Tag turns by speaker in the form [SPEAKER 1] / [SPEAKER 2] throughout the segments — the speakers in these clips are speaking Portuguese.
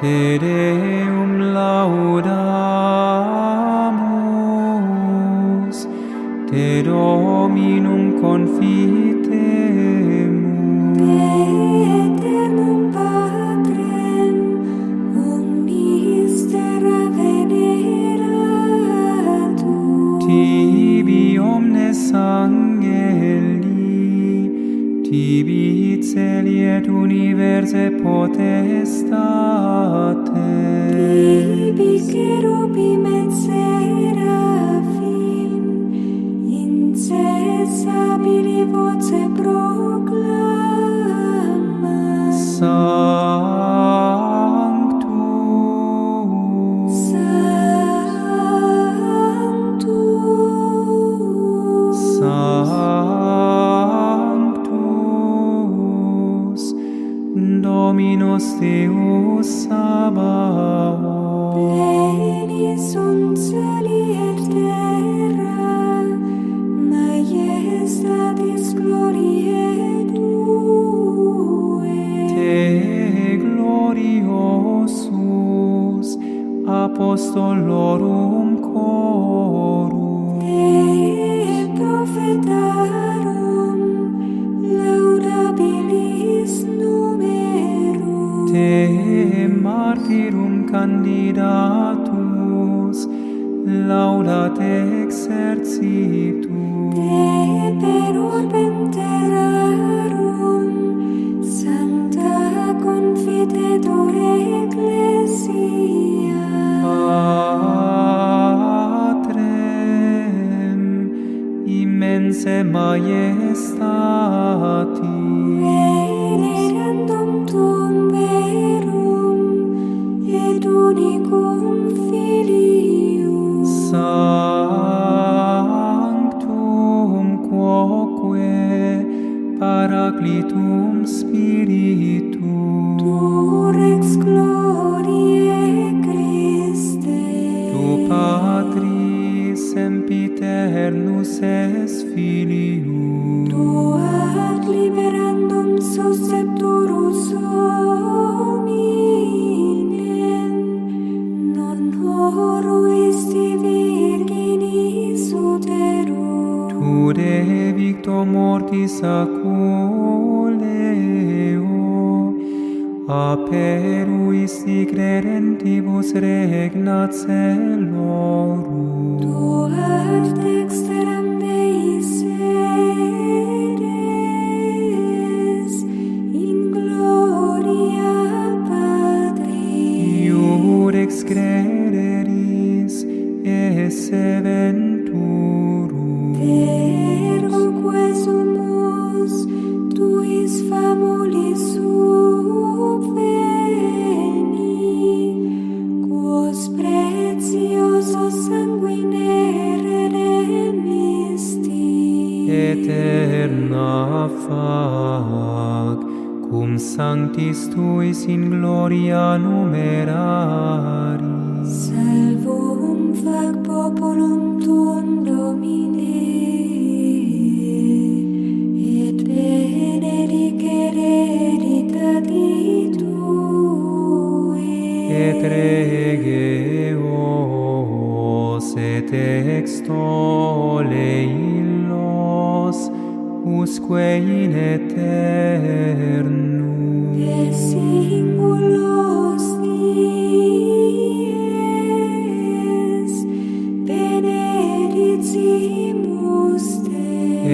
[SPEAKER 1] Te Deum laudamus, Te Dominum confitemus.
[SPEAKER 2] Te eternum Patrem, omnis terra veneratur.
[SPEAKER 1] Tibi omnes angeli, tibi celi et universe potestates.
[SPEAKER 2] Tibi cherubim et seraphim, incessabili voce proclamat.
[SPEAKER 1] Sanctus,
[SPEAKER 2] Sanctus,
[SPEAKER 1] Sanctus, Dominus Deus Sabaoth.
[SPEAKER 2] Pleni sunt celi et terra, majestatis gloriae Tue.
[SPEAKER 1] Te gloriosus apostolorum chorum,
[SPEAKER 2] Te prophetarum laudabilis numerum.
[SPEAKER 1] Te martyrum candidatus laudat exercitum,
[SPEAKER 2] Te per orbem terrarum sancta confitetur ecclesia.
[SPEAKER 1] Patrem immense majestati,
[SPEAKER 2] Venerandum tuum verum et unicum Filium.
[SPEAKER 1] Sanctum quoque Paraclitum Spiritum,
[SPEAKER 2] Tu rex gloriae Christe.
[SPEAKER 1] Tu Patris sempiternus es Filium,
[SPEAKER 2] Tu ad liberandum suscepturus hominem, non horuisti virginis uterum.
[SPEAKER 1] Tu de victo mortis aculeo, aperuisti credentibus regnat celorum.
[SPEAKER 2] Tu ad dexteram Dei sedes, in gloria Patris.
[SPEAKER 1] Iurex crederis esse venturum,
[SPEAKER 2] Ergo quesumus tuis famulis subveni, quos preciosos sanguine redemisti.
[SPEAKER 1] eterna fac cum sanctis tuis in gloria numeraris.
[SPEAKER 2] Salvum fac populum tuum, Domine, et benedicere hereditati Tue.
[SPEAKER 1] Et regeos et extole illos usque in aeternum.
[SPEAKER 2] Per singulos dies benedicimus Te.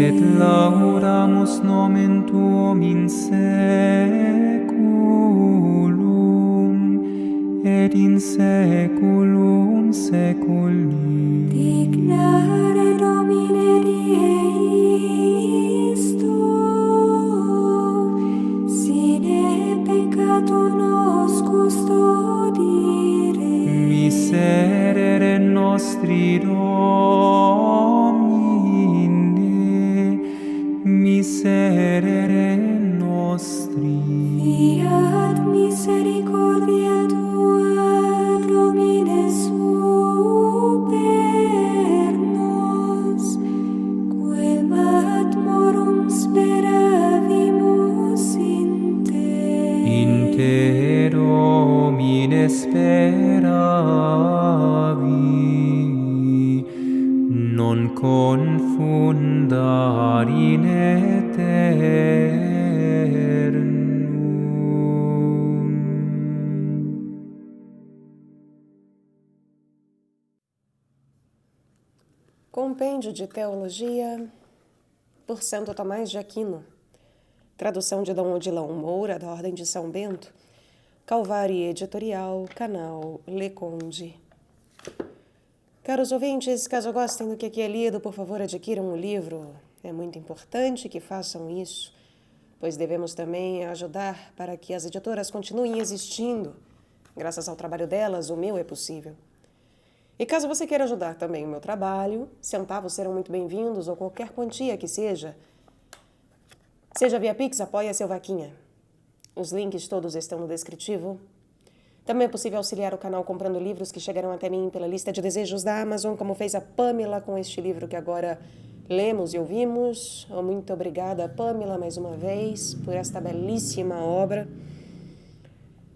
[SPEAKER 1] Et laudamus nomen Tuum in saeculum, et in saeculum saeculi.
[SPEAKER 2] Dignare Domine Deisto, sine peccato nos custodire.
[SPEAKER 1] Miserere nostri Domine, miserere nostri.
[SPEAKER 2] Fiat misericordia Tua, Domine, super
[SPEAKER 1] speravi, non confundar in eternum.
[SPEAKER 3] Compêndio de Teologia, por Santo Tomás de Aquino. Tradução de Dom Odilão Moura, da Ordem de São Bento. Calvário Editorial, canal Le Conde. Caros ouvintes, caso gostem do que aqui é lido, por favor adquiram o livro. É muito importante que façam isso, pois devemos também ajudar para que as editoras continuem existindo. Graças ao trabalho delas, o meu é possível. E caso você queira ajudar também o meu trabalho, centavos serão muito bem-vindos, ou qualquer quantia que seja. Seja via Pix, apoia seu vaquinha. Os links todos estão no descritivo. Também é possível auxiliar o canal comprando livros que chegarão até mim pela lista de desejos da Amazon, como fez a Pamela com este livro que agora lemos e ouvimos. Muito obrigada, Pamela, mais uma vez, por esta belíssima obra.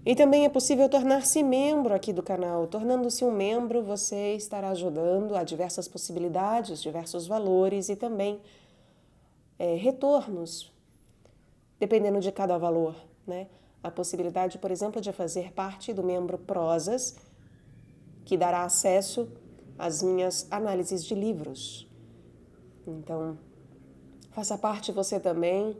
[SPEAKER 3] E também é possível tornar-se membro aqui do canal. Tornando-se um membro, você estará ajudando a diversas possibilidades, diversos valores e também retornos, dependendo de cada valor, né? A possibilidade, por exemplo, de fazer parte do membro Prosas, que dará acesso às minhas análises de livros. Então, faça parte você também.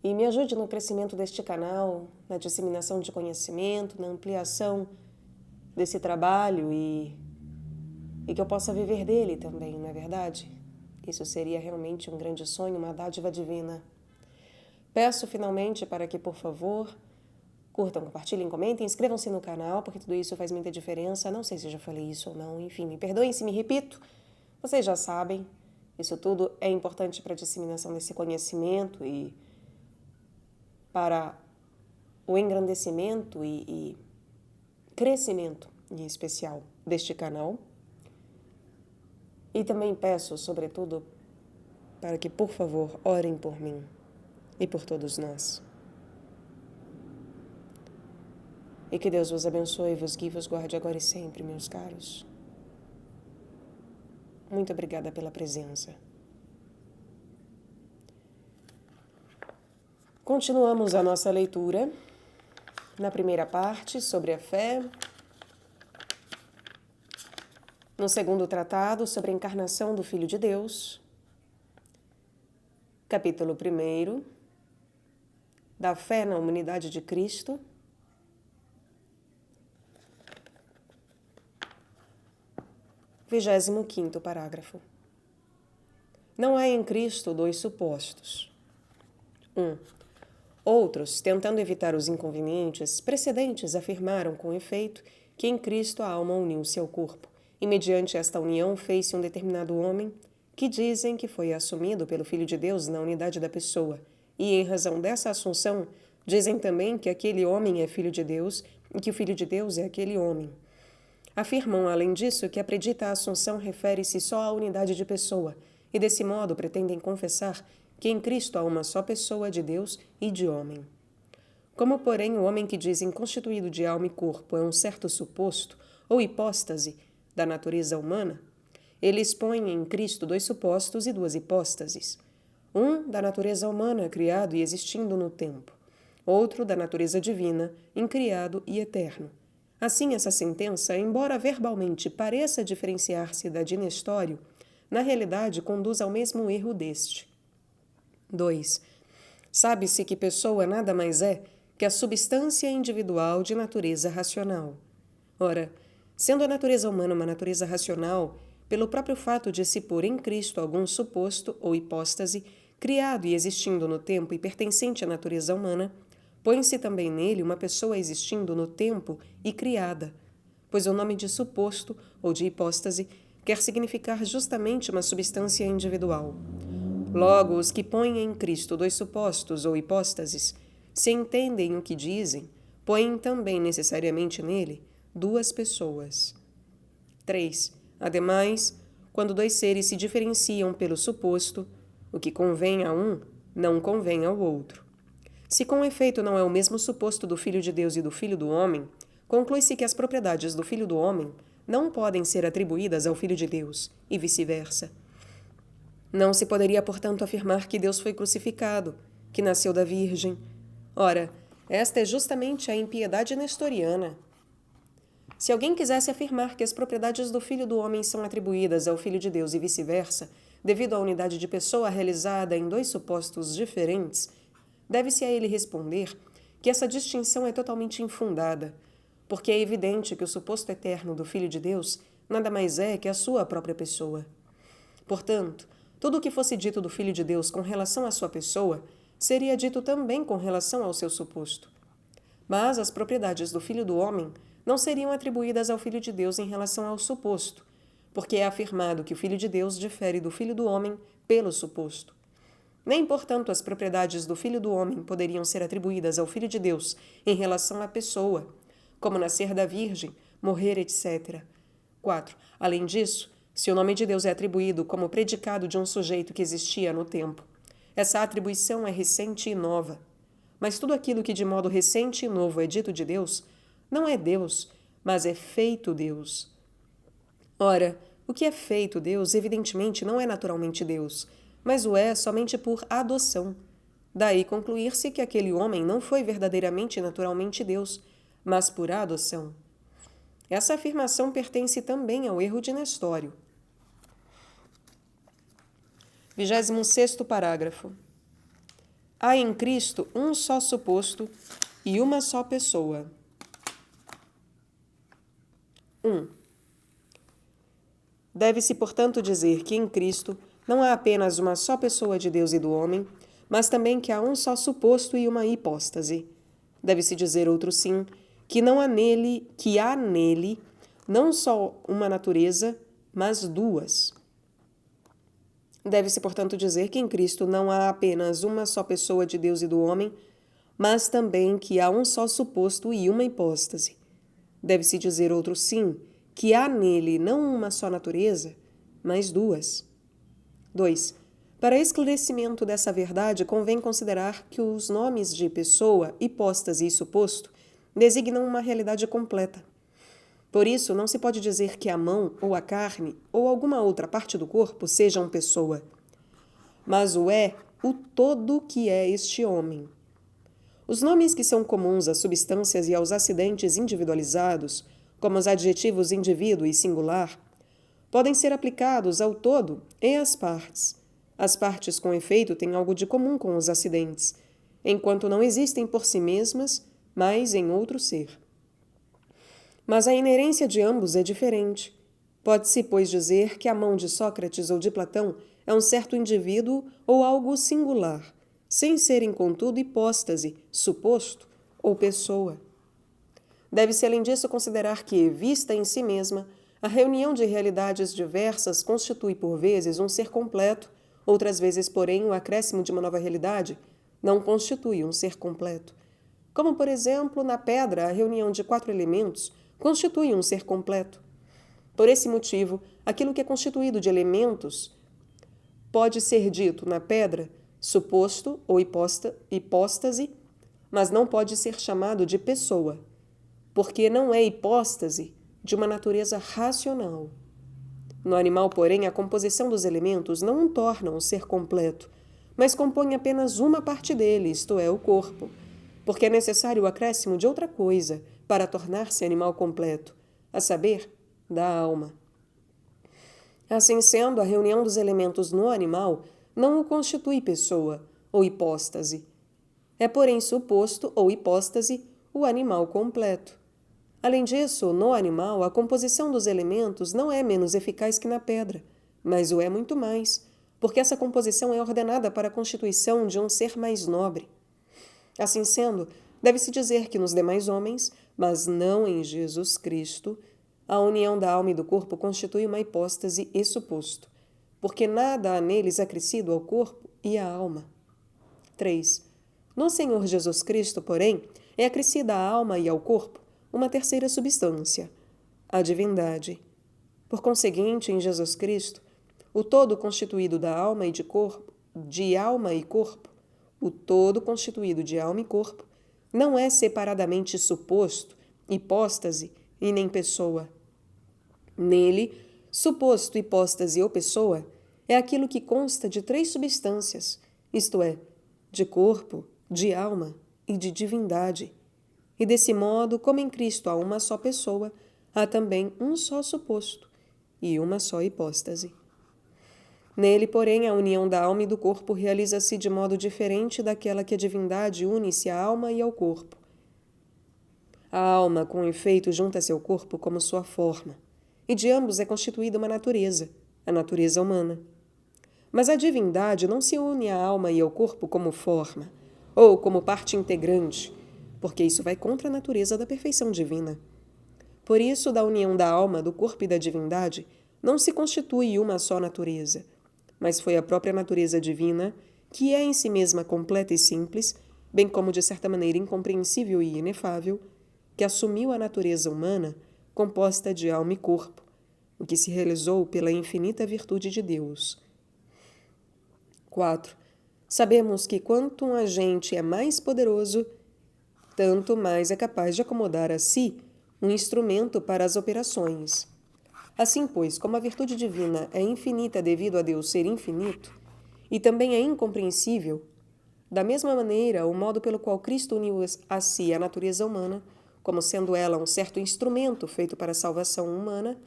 [SPEAKER 3] E me ajude no crescimento deste canal, na disseminação de conhecimento, na ampliação desse trabalho e que eu possa viver dele também, não é verdade? Isso seria realmente um grande sonho, uma dádiva divina. Peço finalmente para que, por favor, curtam, compartilhem, comentem, inscrevam-se no canal, porque tudo isso faz muita diferença. Não sei se já falei isso ou não, enfim, me perdoem se me repito. Vocês já sabem, isso tudo é importante para a disseminação desse conhecimento e para o engrandecimento e crescimento, em especial, deste canal. E também peço, sobretudo, para que, por favor, orem por mim e por todos nós. E que Deus vos abençoe, vos guie, vos guarde agora e sempre, meus caros. Muito obrigada pela presença. Continuamos a nossa leitura na primeira parte sobre a fé, no segundo tratado sobre a encarnação do Filho de Deus, capítulo 1, da fé na humanidade de Cristo, 25º parágrafo. Não há em Cristo dois supostos. 1. Outros, tentando evitar os inconvenientes precedentes, afirmaram, com efeito, que em Cristo a alma uniu-se ao corpo, e mediante esta união fez-se um determinado homem, que dizem que foi assumido pelo Filho de Deus na unidade da pessoa, e em razão dessa assunção, dizem também que aquele homem é Filho de Deus e que o Filho de Deus é aquele homem. Afirmam, além disso, que a predita assunção refere-se só à unidade de pessoa, e desse modo pretendem confessar que em Cristo há uma só pessoa de Deus e de homem. Como, porém, o homem que dizem constituído de alma e corpo é um certo suposto, ou hipóstase, da natureza humana, eles põem em Cristo dois supostos e duas hipóstases. Um da natureza humana, criado e existindo no tempo. Outro da natureza divina, incriado e eterno. Assim, essa sentença, embora verbalmente pareça diferenciar-se da de Nestório, na realidade conduz ao mesmo erro deste. 2. Sabe-se que pessoa nada mais é que a substância individual de natureza racional. Ora, sendo a natureza humana uma natureza racional, pelo próprio fato de se pôr em Cristo algum suposto ou hipóstase, criado e existindo no tempo e pertencente à natureza humana, põe-se também nele uma pessoa existindo no tempo e criada, pois o nome de suposto ou de hipóstase quer significar justamente uma substância individual. Logo, os que põem em Cristo dois supostos ou hipóstases, se entendem o que dizem, põem também necessariamente nele duas pessoas. 3. Ademais, quando dois seres se diferenciam pelo suposto, o que convém a um não convém ao outro. Se com efeito não é o mesmo suposto do Filho de Deus e do Filho do homem, conclui-se que as propriedades do Filho do Homem não podem ser atribuídas ao Filho de Deus, e vice-versa. Não se poderia, portanto, afirmar que Deus foi crucificado, que nasceu da Virgem. Ora, esta é justamente a impiedade nestoriana. Se alguém quisesse afirmar que as propriedades do Filho do Homem são atribuídas ao Filho de Deus e vice-versa, devido à unidade de pessoa realizada em dois supostos diferentes, deve-se a ele responder que essa distinção é totalmente infundada, porque é evidente que o suposto eterno do Filho de Deus nada mais é que a sua própria pessoa. Portanto, tudo o que fosse dito do Filho de Deus com relação à sua pessoa seria dito também com relação ao seu suposto. Mas as propriedades do Filho do Homem não seriam atribuídas ao Filho de Deus em relação ao suposto, porque é afirmado que o Filho de Deus difere do Filho do Homem pelo suposto. Nem, portanto, as propriedades do Filho do Homem poderiam ser atribuídas ao Filho de Deus em relação à pessoa, como nascer da Virgem, morrer, etc. 4. Além disso, se o nome de Deus é atribuído como predicado de um sujeito que existia no tempo, essa atribuição é recente e nova. Mas tudo aquilo que de modo recente e novo é dito de Deus, não é Deus, mas é feito Deus. Ora, o que é feito Deus, evidentemente, não é naturalmente Deus, mas o é somente por adoção. Daí concluir-se que aquele homem não foi verdadeiramente e naturalmente Deus, mas por adoção. Essa afirmação pertence também ao erro de Nestório. 26º parágrafo. Há em Cristo um só suposto e uma só pessoa. 1. Deve-se, portanto, dizer que em Cristo não há apenas uma só pessoa de Deus e do homem, mas também que há um só suposto e uma hipóstase. Deve-se dizer, outro sim, que há nele não só uma natureza, mas duas. Deve-se, portanto, dizer que em Cristo não há apenas uma só pessoa de Deus e do homem, mas também que há um só suposto e uma hipóstase. Deve-se dizer, outro sim, que há nele não uma só natureza, mas duas. 2. Para esclarecimento dessa verdade, convém considerar que os nomes de pessoa, hipóstase e suposto designam uma realidade completa. Por isso, não se pode dizer que a mão, ou a carne, ou alguma outra parte do corpo sejam pessoa, mas o todo que é este homem. Os nomes que são comuns às substâncias e aos acidentes individualizados, como os adjetivos indivíduo e singular, podem ser aplicados ao todo e às partes. As partes, com efeito, têm algo de comum com os acidentes, enquanto não existem por si mesmas, mas em outro ser. Mas a inerência de ambos é diferente. Pode-se, pois, dizer que a mão de Sócrates ou de Platão é um certo indivíduo ou algo singular, sem serem, contudo, hipóstase, suposto ou pessoa. Deve-se, além disso, considerar que, vista em si mesma, a reunião de realidades diversas constitui, por vezes, um ser completo, outras vezes, porém, o acréscimo de uma nova realidade não constitui um ser completo. Como, por exemplo, na pedra, a reunião de 4 elementos constitui um ser completo. Por esse motivo, aquilo que é constituído de elementos pode ser dito na pedra suposto ou hipóstase, mas não pode ser chamado de pessoa, porque não é hipóstase de uma natureza racional. No animal, porém, a composição dos elementos não o torna um ser completo, mas compõe apenas uma parte dele, isto é, o corpo, porque é necessário o acréscimo de outra coisa para tornar-se animal completo, a saber, da alma. Assim sendo, a reunião dos elementos no animal não o constitui pessoa ou hipóstase. É, porém, suposto ou hipóstase o animal completo. Além disso, no animal, a composição dos elementos não é menos eficaz que na pedra, mas o é muito mais, porque essa composição é ordenada para a constituição de um ser mais nobre. Assim sendo, deve-se dizer que nos demais homens, mas não em Jesus Cristo, a união da alma e do corpo constitui uma hipóstase e suposto, porque nada há neles acrescido ao corpo e à alma. 3. No Senhor Jesus Cristo, porém, é acrescida à alma e ao corpo uma terceira substância, a divindade. Por conseguinte, em Jesus Cristo, o todo constituído da alma e de alma e corpo, o todo constituído de alma e corpo, não é separadamente suposto hipóstase e nem pessoa. Nele, suposto hipóstase ou pessoa, é aquilo que consta de 3 substâncias, isto é, de corpo, de alma e de divindade. E desse modo, como em Cristo há uma só pessoa, há também um só suposto e uma só hipóstase. Nele, porém, a união da alma e do corpo realiza-se de modo diferente daquela que a divindade une-se à alma e ao corpo. A alma, com efeito, junta-se ao corpo como sua forma, e de ambos é constituída uma natureza, a natureza humana. Mas a divindade não se une à alma e ao corpo como forma, ou como parte integrante, porque isso vai contra a natureza da perfeição divina. Por isso, da união da alma, do corpo e da divindade, não se constitui uma só natureza, mas foi a própria natureza divina, que é em si mesma completa e simples, bem como de certa maneira incompreensível e inefável, que assumiu a natureza humana, composta de alma e corpo, o que se realizou pela infinita virtude de Deus. 4. Sabemos que quanto um agente é mais poderoso, tanto mais é capaz de acomodar a si um instrumento para as operações. Assim, pois, como a virtude divina é infinita devido a Deus ser infinito, e também é incompreensível, da mesma maneira, o modo pelo qual Cristo uniu a si a natureza humana, como sendo ela um certo instrumento feito para a salvação humana,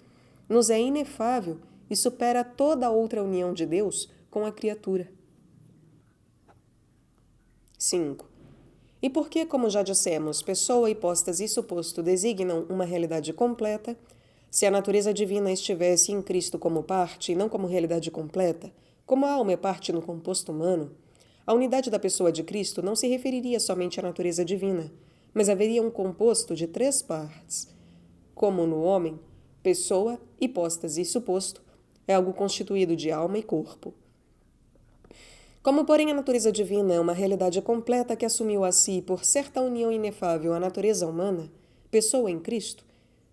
[SPEAKER 3] nos é inefável e supera toda outra união de Deus com a criatura. 5. E porque, como já dissemos, pessoa, hipóstase e suposto designam uma realidade completa, se a natureza divina estivesse em Cristo como parte e não como realidade completa, como a alma é parte no composto humano, a unidade da pessoa de Cristo não se referiria somente à natureza divina, mas haveria um composto de 3 partes. Como no homem, pessoa, hipóstase e suposto é algo constituído de alma e corpo. Como, porém, a natureza divina é uma realidade completa que assumiu a si, por certa união inefável, a natureza humana, pessoa em Cristo,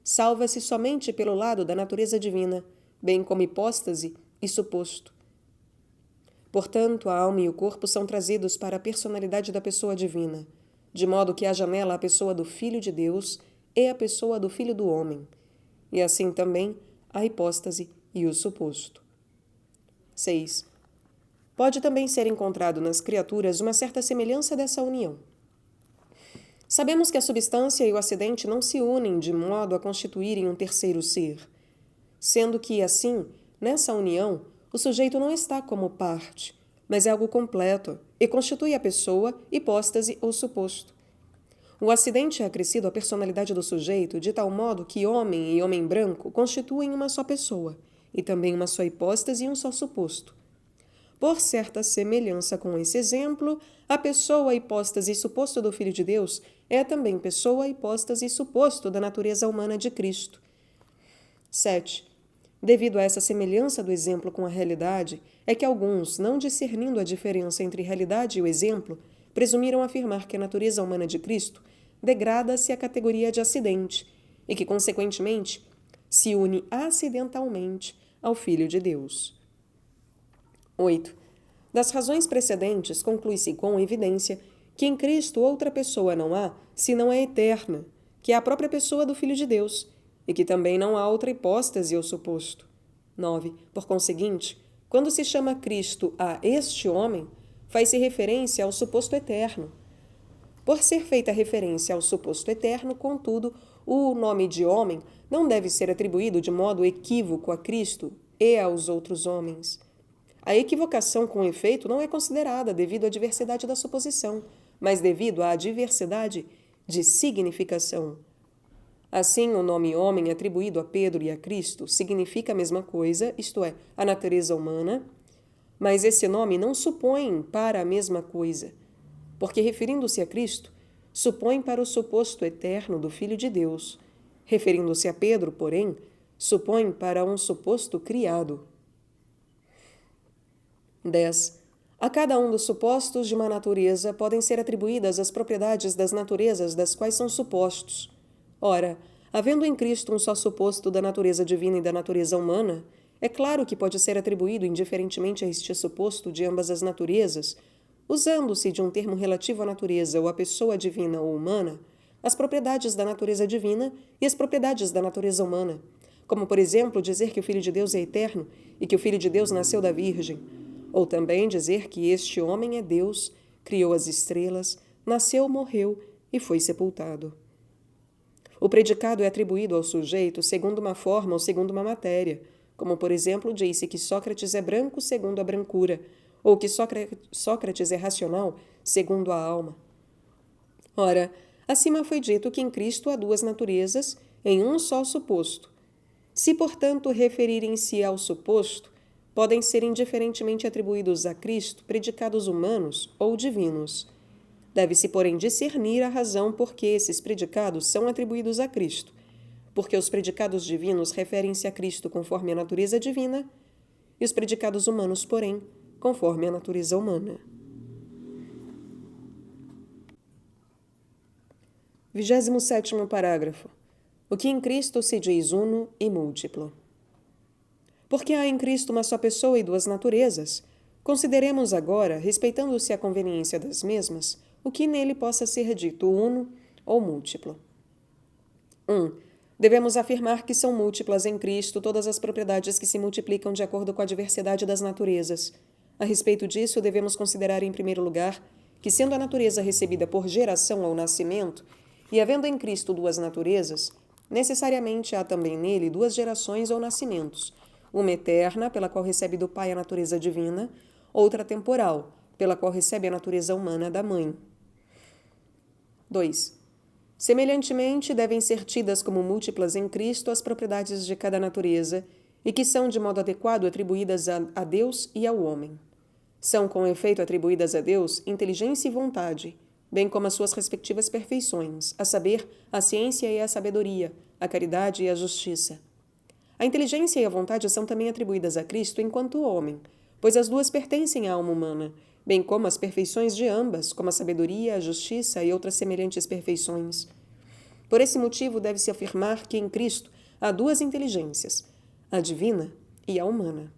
[SPEAKER 3] salva-se somente pelo lado da natureza divina, bem como hipóstase e suposto. Portanto, a alma e o corpo são trazidos para a personalidade da pessoa divina, de modo que haja nela a pessoa do Filho de Deus e a pessoa do Filho do homem, e assim também a hipóstase e o suposto. 6. Pode também ser encontrado nas criaturas uma certa semelhança dessa união. Sabemos que a substância e o acidente não se unem de modo a constituírem um terceiro ser, sendo que, assim, nessa união, o sujeito não está como parte, mas é algo completo e constitui a pessoa, hipóstase ou suposto. O acidente é acrescido à personalidade do sujeito de tal modo que homem e homem branco constituem uma só pessoa, e também uma só hipóstase e um só suposto. Por certa semelhança com esse exemplo, a pessoa, hipóstase e suposto do Filho de Deus é também pessoa, hipóstase e suposto da natureza humana de Cristo. 7. Devido a essa semelhança do exemplo com a realidade, é que alguns, não discernindo a diferença entre realidade e o exemplo, presumiram afirmar que a natureza humana de Cristo degrada-se à categoria de acidente e que, consequentemente, se une acidentalmente ao Filho de Deus. 8. Das razões precedentes, conclui-se com evidência que em Cristo outra pessoa não há, senão a eterna, que é a própria pessoa do Filho de Deus, e que também não há outra hipóstase ou suposto. 9. Por conseguinte, quando se chama Cristo a este homem, faz-se referência ao suposto eterno. Por ser feita referência ao suposto eterno, contudo, o nome de homem não deve ser atribuído de modo equívoco a Cristo e aos outros homens. A equivocação, com efeito, não é considerada devido à diversidade da suposição, mas devido à diversidade de significação. Assim, o nome homem atribuído a Pedro e a Cristo significa a mesma coisa, isto é, a natureza humana, mas esse nome não supõe para a mesma coisa, porque, referindo-se a Cristo, supõe para o suposto eterno do Filho de Deus. Referindo-se a Pedro, porém, supõe para um suposto criado. 10. A cada um dos supostos de uma natureza podem ser atribuídas as propriedades das naturezas das quais são supostos. Ora, havendo em Cristo um só suposto da natureza divina e da natureza humana, é claro que pode ser atribuído indiferentemente a este suposto de ambas as naturezas, usando-se de um termo relativo à natureza ou à pessoa divina ou humana, as propriedades da natureza divina e as propriedades da natureza humana, como, por exemplo, dizer que o Filho de Deus é eterno e que o Filho de Deus nasceu da Virgem, ou também dizer que este homem é Deus, criou as estrelas, nasceu, morreu e foi sepultado. O predicado é atribuído ao sujeito segundo uma forma ou segundo uma matéria, como, por exemplo, disse que Sócrates é branco segundo a brancura, ou que Sócrates é racional segundo a alma. Ora, acima foi dito que em Cristo há duas naturezas em um só suposto. Se, portanto, referirem-se ao suposto, podem ser indiferentemente atribuídos a Cristo predicados humanos ou divinos. Deve-se, porém, discernir a razão por que esses predicados são atribuídos a Cristo, porque os predicados divinos referem-se a Cristo conforme a natureza divina, e os predicados humanos, porém, conforme a natureza humana. 27º parágrafo. O que em Cristo se diz uno e múltiplo. Porque há em Cristo uma só pessoa e duas naturezas, consideremos agora, respeitando-se a conveniência das mesmas, o que nele possa ser dito uno ou múltiplo. 1. Devemos afirmar que são múltiplas em Cristo todas as propriedades que se multiplicam de acordo com a diversidade das naturezas. A respeito disso, devemos considerar, em primeiro lugar, que, sendo a natureza recebida por geração ao nascimento, e havendo em Cristo duas naturezas, necessariamente há também nele duas gerações ou nascimentos, uma eterna, pela qual recebe do Pai a natureza divina, outra temporal, pela qual recebe a natureza humana da Mãe. 2. Semelhantemente, devem ser tidas como múltiplas em Cristo as propriedades de cada natureza, e que são de modo adequado atribuídas a Deus e ao homem. São, com efeito, atribuídas a Deus inteligência e vontade, bem como as suas respectivas perfeições, a saber, a ciência e a sabedoria, a caridade e a justiça. A inteligência e a vontade são também atribuídas a Cristo enquanto homem, pois as duas pertencem à alma humana, bem como as perfeições de ambas, como a sabedoria, a justiça e outras semelhantes perfeições. Por esse motivo, deve-se afirmar que em Cristo há duas inteligências, a divina e a humana,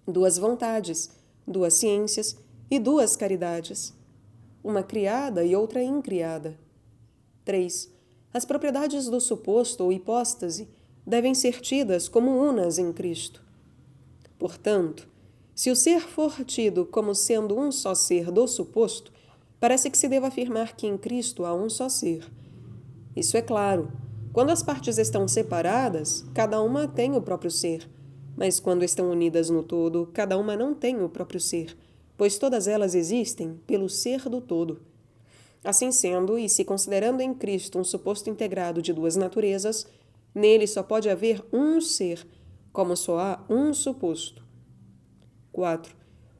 [SPEAKER 3] duas vontades, duas ciências e duas caridades, uma criada e outra incriada. 3. As propriedades do suposto ou hipóstase devem ser tidas como unas em Cristo. Portanto, se o ser for tido como sendo um só ser do suposto, parece que se deva afirmar que em Cristo há um só ser. Isso é claro. Quando as partes estão separadas, cada uma tem o próprio ser, mas quando estão unidas no todo, cada uma não tem o próprio ser, pois todas elas existem pelo ser do todo. Assim sendo, e se considerando em Cristo um suposto integrado de duas naturezas, nele só pode haver um ser, como só há um suposto. 4.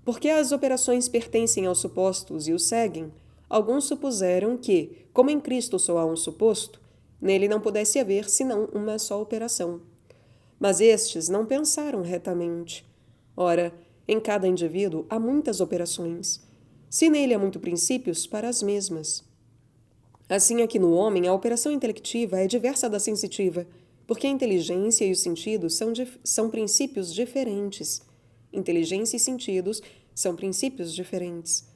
[SPEAKER 3] Porque as operações pertencem aos supostos e os seguem, alguns supuseram que, como em Cristo só há um suposto, nele não pudesse haver senão uma só operação. Mas estes não pensaram retamente. Ora, em cada indivíduo há muitas operações. Se nele há muitos princípios, para as mesmas. Assim, aqui no homem, a operação intelectiva é diversa da sensitiva, porque a inteligência e os sentidos são princípios diferentes. Inteligência e sentidos são princípios diferentes.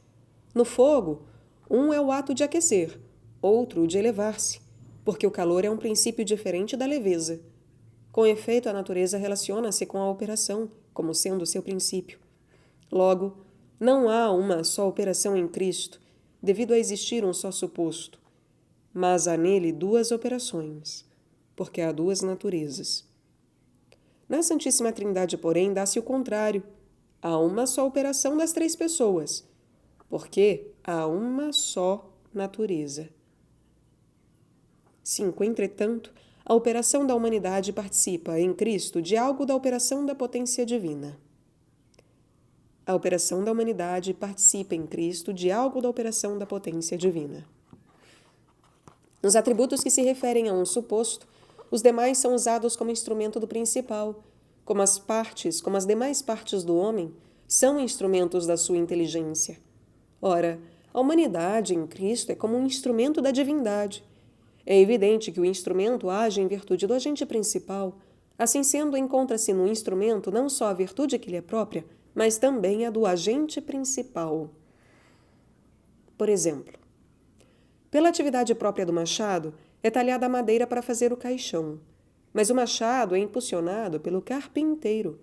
[SPEAKER 3] No fogo, um é o ato de aquecer, outro o de elevar-se, porque o calor é um princípio diferente da leveza. Com efeito, a natureza relaciona-se com a operação, como sendo seu princípio. Logo, não há uma só operação em Cristo, devido a existir um só suposto, mas há nele duas operações, porque há duas naturezas. Na Santíssima Trindade, porém, dá-se o contrário. Há uma só operação das três pessoas, porque há uma só natureza. 5. Entretanto, a operação da humanidade participa, em Cristo, de algo da operação da potência divina. A operação da humanidade participa, em Cristo, de algo da operação da potência divina. Nos atributos que se referem a um suposto, os demais são usados como instrumento do principal, como as demais partes do homem, são instrumentos da sua inteligência. Ora, a humanidade em Cristo é como um instrumento da divindade. É evidente que o instrumento age em virtude do agente principal. Assim sendo, encontra-se no instrumento não só a virtude que lhe é própria, mas também a do agente principal. Por exemplo, Pela atividade própria do machado, é talhada a madeira para fazer o caixão, mas o machado é impulsionado pelo carpinteiro.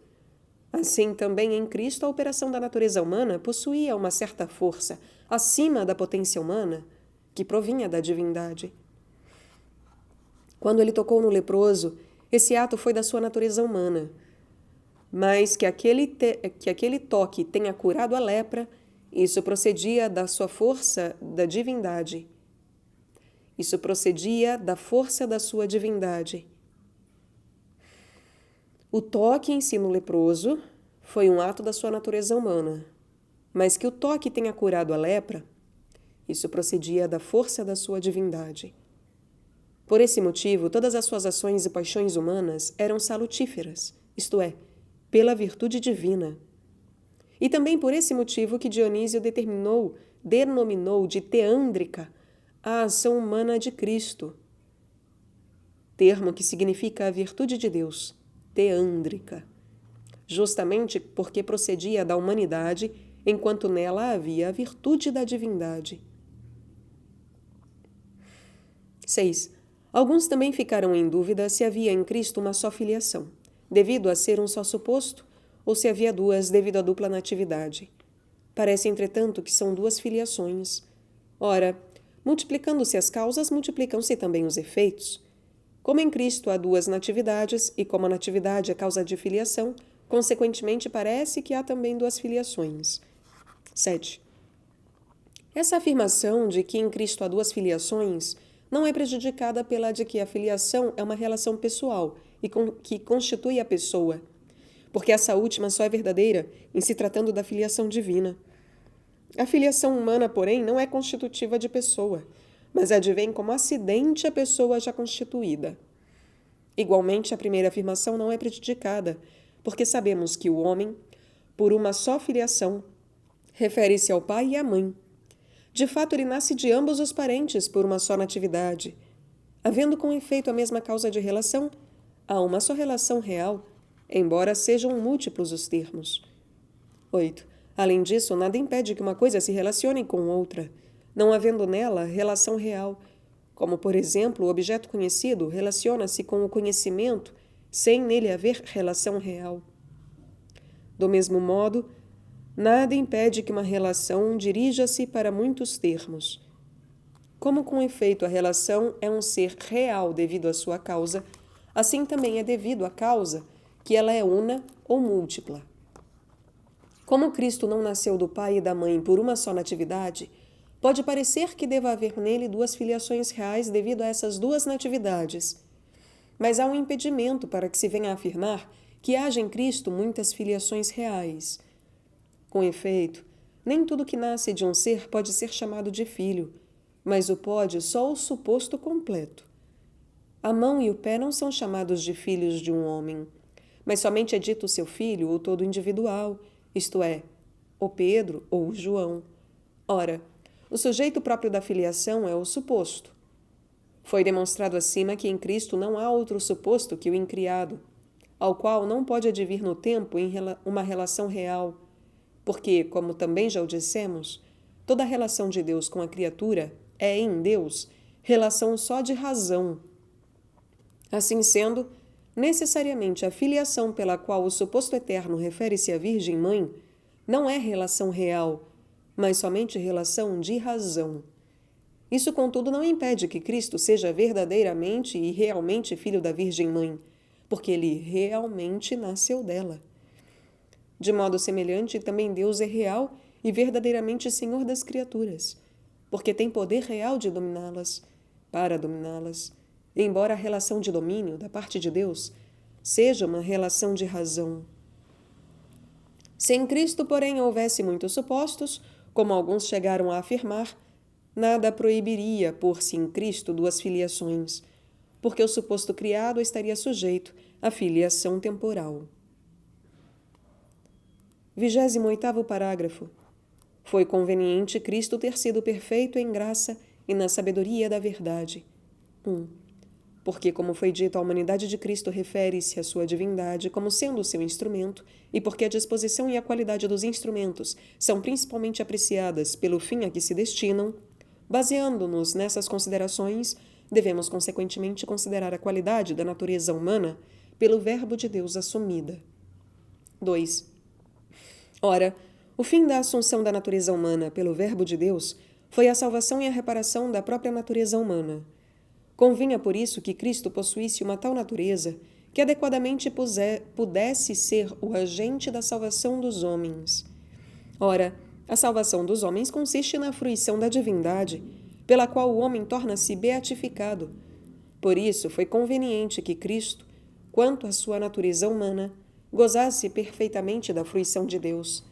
[SPEAKER 3] Assim, também em Cristo, a operação da natureza humana possuía uma certa força, acima da potência humana, que provinha da divindade. Quando ele tocou no leproso, esse ato foi da sua natureza humana. Mas que aquele toque tenha curado a lepra, isso procedia da sua força da divindade. Isso procedia da força da sua divindade. O toque em si no leproso foi um ato da sua natureza humana, mas que o toque tenha curado a lepra, isso procedia da força da sua divindade. Por esse motivo, todas as suas ações e paixões humanas eram salutíferas, isto é, pela virtude divina. E também por esse motivo que Dionísio denominou de teândrica a ação humana de Cristo, termo que significa a virtude de Deus, teândrica, justamente porque procedia da humanidade, enquanto nela havia a virtude da divindade. 6. Alguns também ficaram em dúvida se havia em Cristo uma só filiação, devido a ser um só suposto, ou se havia duas devido à dupla natividade. Parece, entretanto, que são duas filiações. Ora, multiplicando-se as causas, multiplicam-se também os efeitos. Como em Cristo há duas natividades, e como a natividade é causa de filiação, consequentemente parece que há também duas filiações. 7. Essa afirmação de que em Cristo há duas filiações não é prejudicada pela de que a filiação é uma relação pessoal e que constitui a pessoa, porque essa última só é verdadeira em se tratando da filiação divina. A filiação humana, porém, não é constitutiva de pessoa, mas advém como acidente à pessoa já constituída. Igualmente, a primeira afirmação não é prejudicada, porque sabemos que o homem, por uma só filiação, refere-se ao pai e à mãe. De fato, ele nasce de ambos os parentes por uma só natividade. Havendo com efeito a mesma causa de relação, há uma só relação real, embora sejam múltiplos os termos. 8. Além disso, nada impede que uma coisa se relacione com outra, não havendo nela relação real, como, por exemplo, o objeto conhecido relaciona-se com o conhecimento sem nele haver relação real. Do mesmo modo, nada impede que uma relação dirija-se para muitos termos. Como, com efeito, a relação é um ser real devido à sua causa, assim também é devido à causa que ela é una ou múltipla. Como Cristo não nasceu do pai e da mãe por uma só natividade, pode parecer que deva haver nele duas filiações reais devido a essas duas natividades. Mas há um impedimento para que se venha a afirmar que haja em Cristo muitas filiações reais. Com efeito, nem tudo que nasce de um ser pode ser chamado de filho, mas o pode só o suposto completo. A mão e o pé não são chamados de filhos de um homem, mas somente é dito seu filho o todo individual, isto é, o Pedro ou o João. Ora, o sujeito próprio da filiação é o suposto. Foi demonstrado acima que em Cristo não há outro suposto que o incriado, ao qual não pode advir no tempo uma relação real, porque, como também já o dissemos, toda a relação de Deus com a criatura é, em Deus, relação só de razão. Assim sendo, necessariamente a filiação pela qual o suposto eterno refere-se à Virgem Mãe não é relação real, mas somente relação de razão. Isso, contudo, não impede que Cristo seja verdadeiramente e realmente filho da Virgem Mãe, porque ele realmente nasceu dela. De modo semelhante, também Deus é real e verdadeiramente Senhor das criaturas, porque tem poder real de dominá-las, para dominá-las, embora a relação de domínio, da parte de Deus, seja uma relação de razão. Se em Cristo, porém, houvesse muitos supostos, como alguns chegaram a afirmar, nada proibiria pôr-se em Cristo duas filiações, porque o suposto criado estaria sujeito à filiação temporal. 28º parágrafo. Foi conveniente Cristo ter sido perfeito em graça e na sabedoria da verdade. 1. Porque, como foi dito, a humanidade de Cristo refere-se à sua divindade como sendo o seu instrumento, e porque a disposição e a qualidade dos instrumentos são principalmente apreciadas pelo fim a que se destinam, Baseando-nos nessas considerações, devemos consequentemente considerar a qualidade da natureza humana pelo Verbo de Deus assumida. 2. Ora, o fim da assunção da natureza humana pelo Verbo de Deus foi a salvação e a reparação da própria natureza humana. Convinha, por isso, que Cristo possuísse uma tal natureza que adequadamente pudesse ser o agente da salvação dos homens. Ora, a salvação dos homens consiste na fruição da divindade, pela qual o homem torna-se beatificado. Por isso, foi conveniente que Cristo, quanto à sua natureza humana, gozasse perfeitamente da fruição de Deus.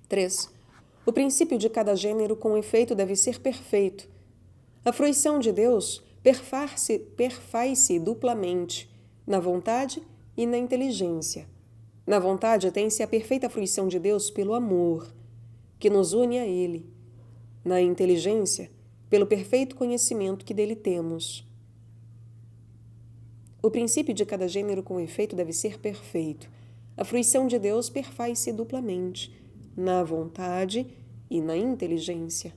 [SPEAKER 3] 3. O princípio de cada gênero, com efeito, deve ser perfeito. A fruição de Deus perfaz-se duplamente, na vontade e na inteligência. Na vontade tem-se a perfeita fruição de Deus pelo amor, que nos une a Ele. Na inteligência, pelo perfeito conhecimento que dele temos. O princípio de cada gênero, com efeito, deve ser perfeito. A fruição de Deus perfaz-se duplamente, na vontade e na inteligência.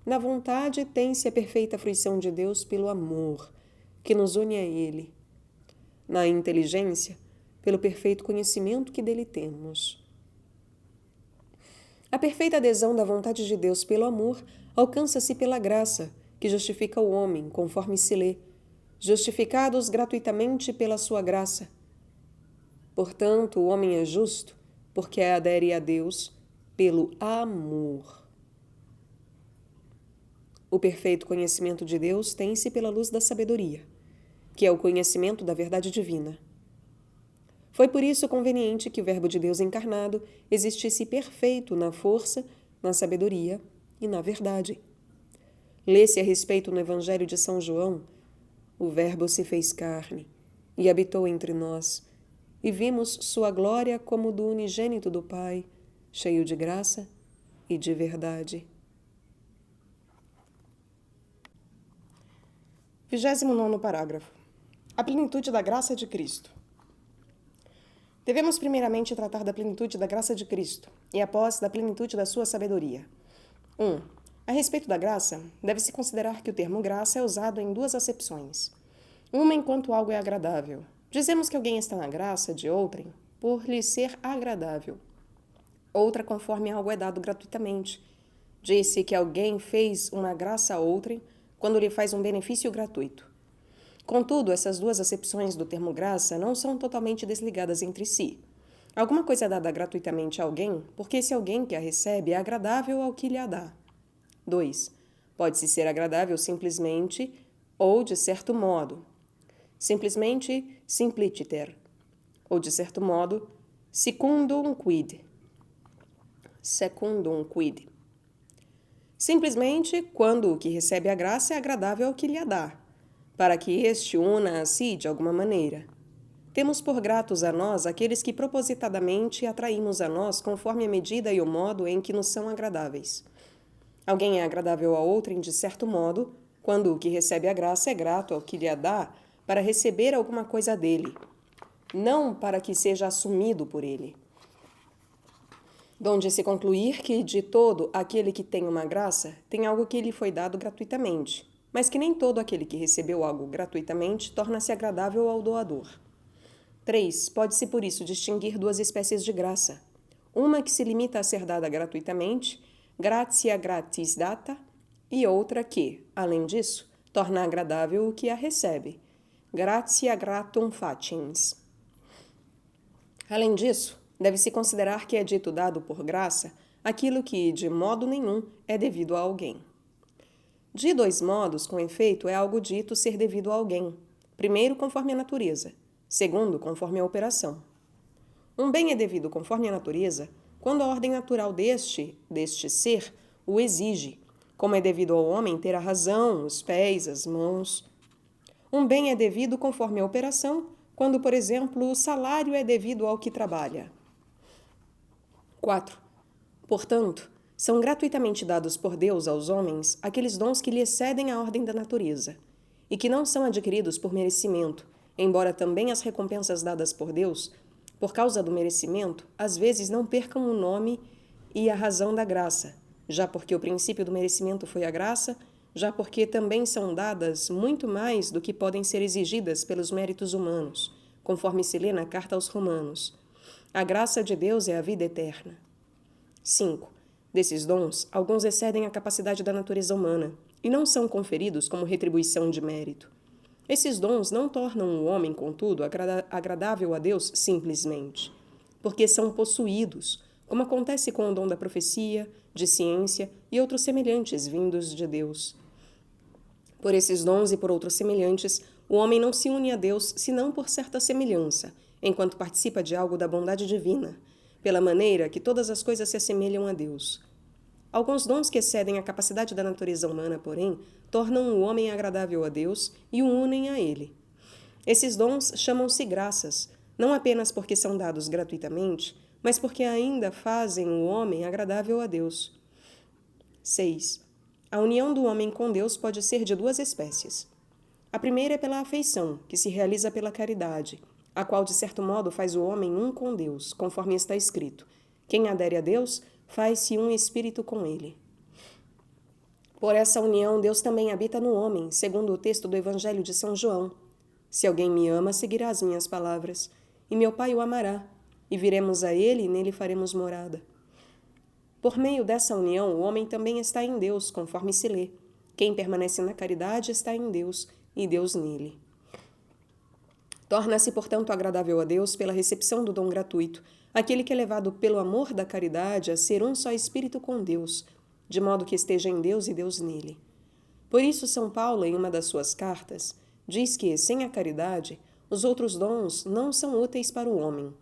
[SPEAKER 3] Na vontade tem-se a perfeita fruição de Deus pelo amor, que nos une a Ele. Na inteligência, pelo perfeito conhecimento que dele temos. A perfeita adesão da vontade de Deus pelo amor alcança-se pela graça, que justifica o homem, conforme se lê, justificados gratuitamente pela sua graça. Portanto, o homem é justo, porque adere a Deus pelo amor. O perfeito conhecimento de Deus tem-se pela luz da sabedoria, que é o conhecimento da verdade divina. Foi por isso conveniente que o Verbo de Deus encarnado existisse perfeito na força, na sabedoria e na verdade. Lê-se a respeito no Evangelho de São João: o Verbo se fez carne e habitou entre nós, e vimos sua glória como do unigênito do Pai, cheio de graça e de verdade.
[SPEAKER 4] 29º parágrafo. A plenitude da graça de Cristo. Devemos primeiramente tratar da plenitude da graça de Cristo e após da plenitude da sua sabedoria. 1. A respeito da graça, deve-se considerar que o termo graça é usado em duas acepções. Uma enquanto algo é agradável. Dizemos que alguém está na graça de outrem por lhe ser agradável. Outra conforme algo é dado gratuitamente. Disse que alguém fez uma graça a outrem quando lhe faz um benefício gratuito. Contudo, essas duas acepções do termo graça não são totalmente desligadas entre si. Alguma coisa é dada gratuitamente a alguém porque esse alguém que a recebe é agradável ao que lhe a dá. 2. Pode-se ser agradável simplesmente ou de certo modo. Simplesmente simpliciter. Ou de certo modo, secundum quid. Secundum quid. Simplesmente quando o que recebe a graça é agradável ao que lhe a dá, para que este una a si de alguma maneira. Temos por gratos a nós aqueles que propositadamente atraímos a nós conforme a medida e o modo em que nos são agradáveis. Alguém é agradável a outrem de certo modo, quando o que recebe a graça é grato ao que lhe a dá para receber alguma coisa dele, não para que seja assumido por ele. Donde se concluir que, de todo aquele que tem uma graça, tem algo que lhe foi dado gratuitamente, mas que nem todo aquele que recebeu algo gratuitamente torna-se agradável ao doador. 3. Pode-se, por isso, distinguir duas espécies de graça. Uma que se limita a ser dada gratuitamente, gratia gratis data, e outra que, além disso, torna agradável o que a recebe, gratia gratum faciens. Além disso, deve-se considerar que é dito dado por graça aquilo que, de modo nenhum, é devido a alguém. De dois modos, com efeito, é algo dito ser devido a alguém. Primeiro, conforme a natureza. Segundo, conforme a operação. Um bem é devido conforme a natureza quando a ordem natural deste ser o exige, como é devido ao homem ter a razão, os pés, as mãos. Um bem é devido conforme a operação quando, por exemplo, o salário é devido ao que trabalha. 4. Portanto, são gratuitamente dados por Deus aos homens aqueles dons que lhe excedem a ordem da natureza, e que não são adquiridos por merecimento, embora também as recompensas dadas por Deus, por causa do merecimento, às vezes não percam o nome e a razão da graça, já porque o princípio do merecimento foi a graça, já porque também são dadas muito mais do que podem ser exigidas pelos méritos humanos, conforme se lê na carta aos Romanos. A graça de Deus é a vida eterna. 5. Desses dons, alguns excedem a capacidade da natureza humana e não são conferidos como retribuição de mérito. Esses dons não tornam o homem, contudo, agradável a Deus simplesmente, porque são possuídos, como acontece com o dom da profecia, de ciência e outros semelhantes vindos de Deus. Por esses dons e por outros semelhantes, o homem não se une a Deus senão por certa semelhança, enquanto participa de algo da bondade divina, pela maneira que todas as coisas se assemelham a Deus. Alguns dons que excedem a capacidade da natureza humana, porém, tornam o homem agradável a Deus e o unem a Ele. Esses dons chamam-se graças, não apenas porque são dados gratuitamente, mas porque ainda fazem o homem agradável a Deus. 6. A união do homem com Deus pode ser de duas espécies. A primeira é pela afeição, que se realiza pela caridade, a qual, de certo modo, faz o homem um com Deus, conforme está escrito: quem adere a Deus, faz-se um espírito com ele. Por essa união, Deus também habita no homem, segundo o texto do Evangelho de São João. Se alguém me ama, seguirá as minhas palavras, e meu Pai o amará, e viremos a ele e nele faremos morada. Por meio dessa união, o homem também está em Deus, conforme se lê: quem permanece na caridade está em Deus, e Deus nele. Torna-se, portanto, agradável a Deus pela recepção do dom gratuito, aquele que é levado pelo amor da caridade a ser um só espírito com Deus, de modo que esteja em Deus e Deus nele. Por isso, São Paulo, em uma das suas cartas, diz que, sem a caridade, os outros dons não são úteis para o homem,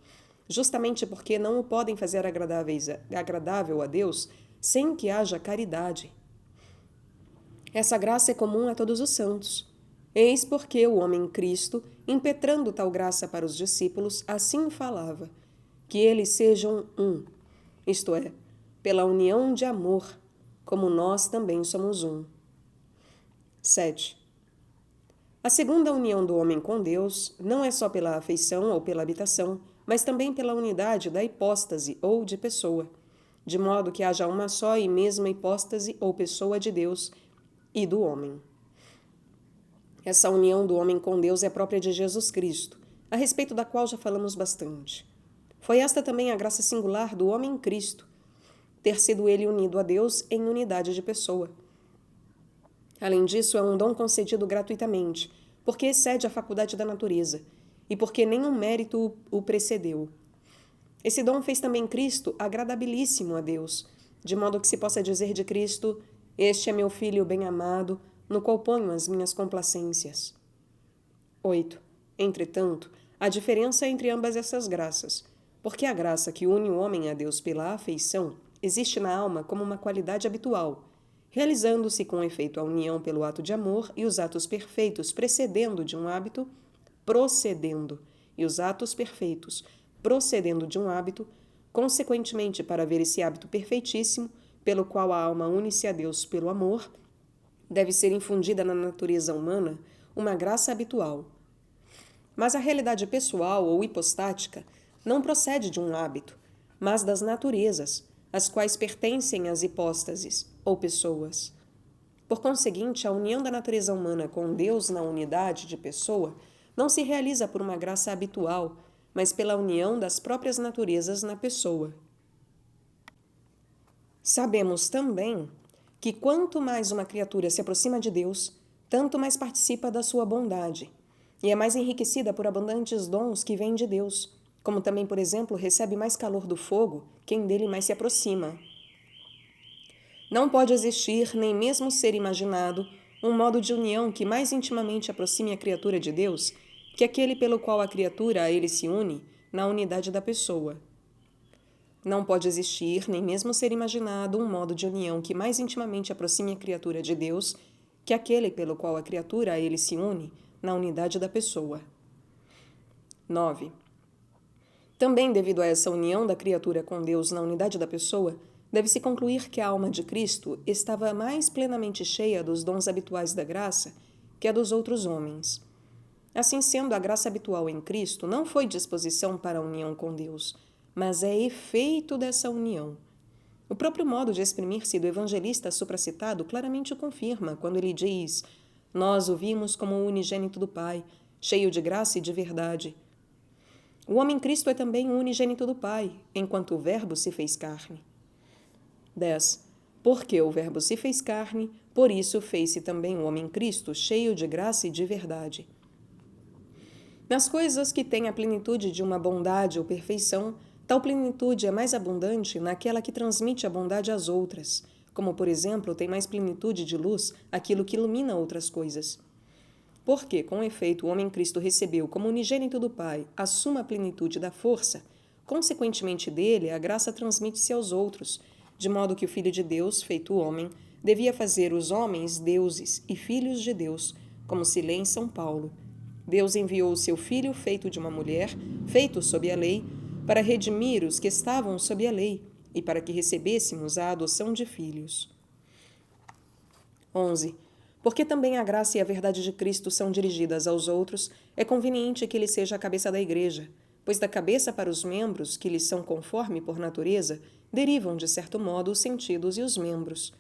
[SPEAKER 4] justamente porque não o podem fazer agradável a Deus sem que haja caridade. Essa graça é comum a todos os santos. Eis porque o homem Cristo, impetrando tal graça para os discípulos, assim falava: que eles sejam um, isto é, pela união de amor, como nós também somos um. 7. A segunda união do homem com Deus não é só pela afeição ou pela habitação, mas também pela unidade da hipóstase ou de pessoa, de modo que haja uma só e mesma hipóstase ou pessoa de Deus e do homem. Essa união do homem com Deus é própria de Jesus Cristo, a respeito da qual já falamos bastante. Foi esta também a graça singular do homem Cristo, ter sido ele unido a Deus em unidade de pessoa. Além disso, é um dom concedido gratuitamente, porque excede a faculdade da natureza, e porque nenhum mérito o precedeu. Esse dom fez também Cristo agradabilíssimo a Deus, de modo que se possa dizer de Cristo: este é meu Filho bem-amado, no qual ponho as minhas complacências. 8. Entretanto, há diferença entre ambas essas graças, porque a graça que une o homem a Deus pela afeição existe na alma como uma qualidade habitual, realizando-se com efeito a união pelo ato de amor e os atos perfeitos procedendo de um hábito, e os atos perfeitos procedendo de um hábito, consequentemente, para ver esse hábito perfeitíssimo, pelo qual a alma une-se a Deus pelo amor, deve ser infundida na natureza humana uma graça habitual. Mas a realidade pessoal ou hipostática não procede de um hábito, mas das naturezas, as quais pertencem às hipóstases, ou pessoas. Por conseguinte, a união da natureza humana com Deus na unidade de pessoa não se realiza por uma graça habitual, mas pela união das próprias naturezas na pessoa. Sabemos também que quanto mais uma criatura se aproxima de Deus, tanto mais participa da sua bondade, e é mais enriquecida por abundantes dons que vêm de Deus, como também, por exemplo, recebe mais calor do fogo quem dele mais se aproxima. Não pode existir, nem mesmo ser imaginado, um modo de união que mais intimamente aproxime a criatura de Deus que aquele pelo qual a criatura a ele se une na unidade da pessoa. Não pode existir, nem mesmo ser imaginado, um modo de união que mais intimamente aproxime a criatura de Deus que aquele pelo qual a criatura a ele se une na unidade da pessoa. 9. Também devido a essa união da criatura com Deus na unidade da pessoa, deve-se concluir que a alma de Cristo estava mais plenamente cheia dos dons habituais da graça que a dos outros homens. Assim sendo, a graça habitual em Cristo não foi disposição para a união com Deus, mas é efeito dessa união. O próprio modo de exprimir-se do evangelista supracitado claramente o confirma quando ele diz: nós o vimos como o unigênito do Pai, cheio de graça e de verdade. O homem Cristo é também o unigênito do Pai, enquanto o Verbo se fez carne. 10. Porque o Verbo se fez carne, por isso fez-se também o homem Cristo, cheio de graça e de verdade. Nas coisas que têm a plenitude de uma bondade ou perfeição, tal plenitude é mais abundante naquela que transmite a bondade às outras, como, por exemplo, tem mais plenitude de luz aquilo que ilumina outras coisas. Porque, com efeito, o homem Cristo recebeu como unigênito do Pai a suma plenitude da força, consequentemente dele a graça transmite-se aos outros, de modo que o Filho de Deus, feito homem, devia fazer os homens deuses e filhos de Deus, como se lê em São Paulo. Deus enviou o seu Filho, feito de uma mulher, feito sob a lei, para redimir os que estavam sob a lei, e para que recebêssemos a adoção de filhos. 11. Porque também a graça e a verdade de Cristo são dirigidas aos outros, é conveniente que ele seja a cabeça da Igreja, pois da cabeça para os membros, que lhe são conforme por natureza, derivam, de certo modo, os sentidos e os membros.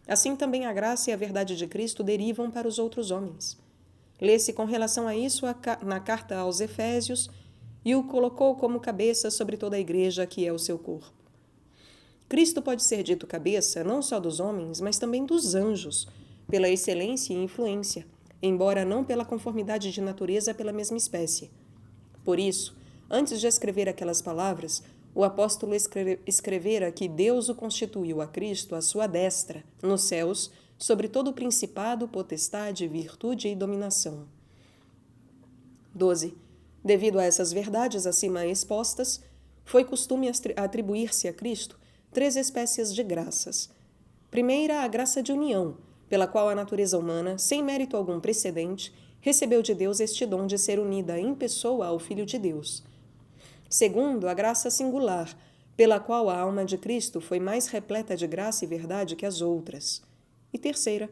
[SPEAKER 4] Assim também a graça e a verdade de Cristo derivam para os outros homens. Lê-se com relação a isso na carta aos Efésios, e o colocou como cabeça sobre toda a Igreja, que é o seu corpo. Cristo pode ser dito cabeça não só dos homens, mas também dos anjos, pela excelência e influência, embora não pela conformidade de natureza pela mesma espécie. Por isso, antes de escrever aquelas palavras, o apóstolo escrevera que Deus o constituiu a Cristo à sua destra, nos céus, sobre todo o principado, potestade, virtude e dominação. 12. Devido a essas verdades acima expostas, foi costume atribuir-se a Cristo 3 espécies de graças. Primeira, a graça de união, pela qual a natureza humana, sem mérito algum precedente, recebeu de Deus este dom de ser unida em pessoa ao Filho de Deus. Segundo, a graça singular, pela qual a alma de Cristo foi mais repleta de graça e verdade que as outras. E terceira,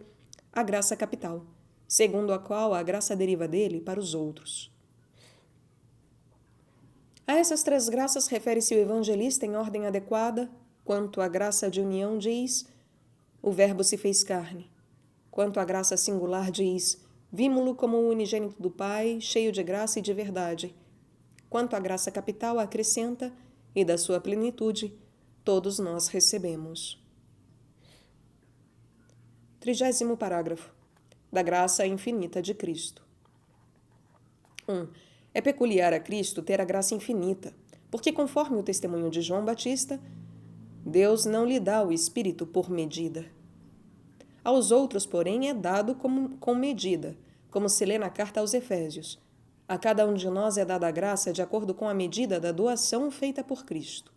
[SPEAKER 4] a graça capital, segundo a qual a graça deriva dele para os outros. A essas 3 graças refere-se o evangelista em ordem adequada. Quanto à graça de união, diz: o Verbo se fez carne. Quanto à graça singular, diz: vimo-lo como o unigênito do Pai, cheio de graça e de verdade. Quanto à graça capital, acrescenta: e da sua plenitude, todos nós recebemos. 30º parágrafo. Da graça infinita de Cristo. 1. É peculiar a Cristo ter a graça infinita, porque, conforme o testemunho de João Batista, Deus não lhe dá o Espírito por medida. Aos outros, porém, é dado com medida, como se lê na carta aos Efésios. A cada um de nós é dada a graça de acordo com a medida da doação feita por Cristo.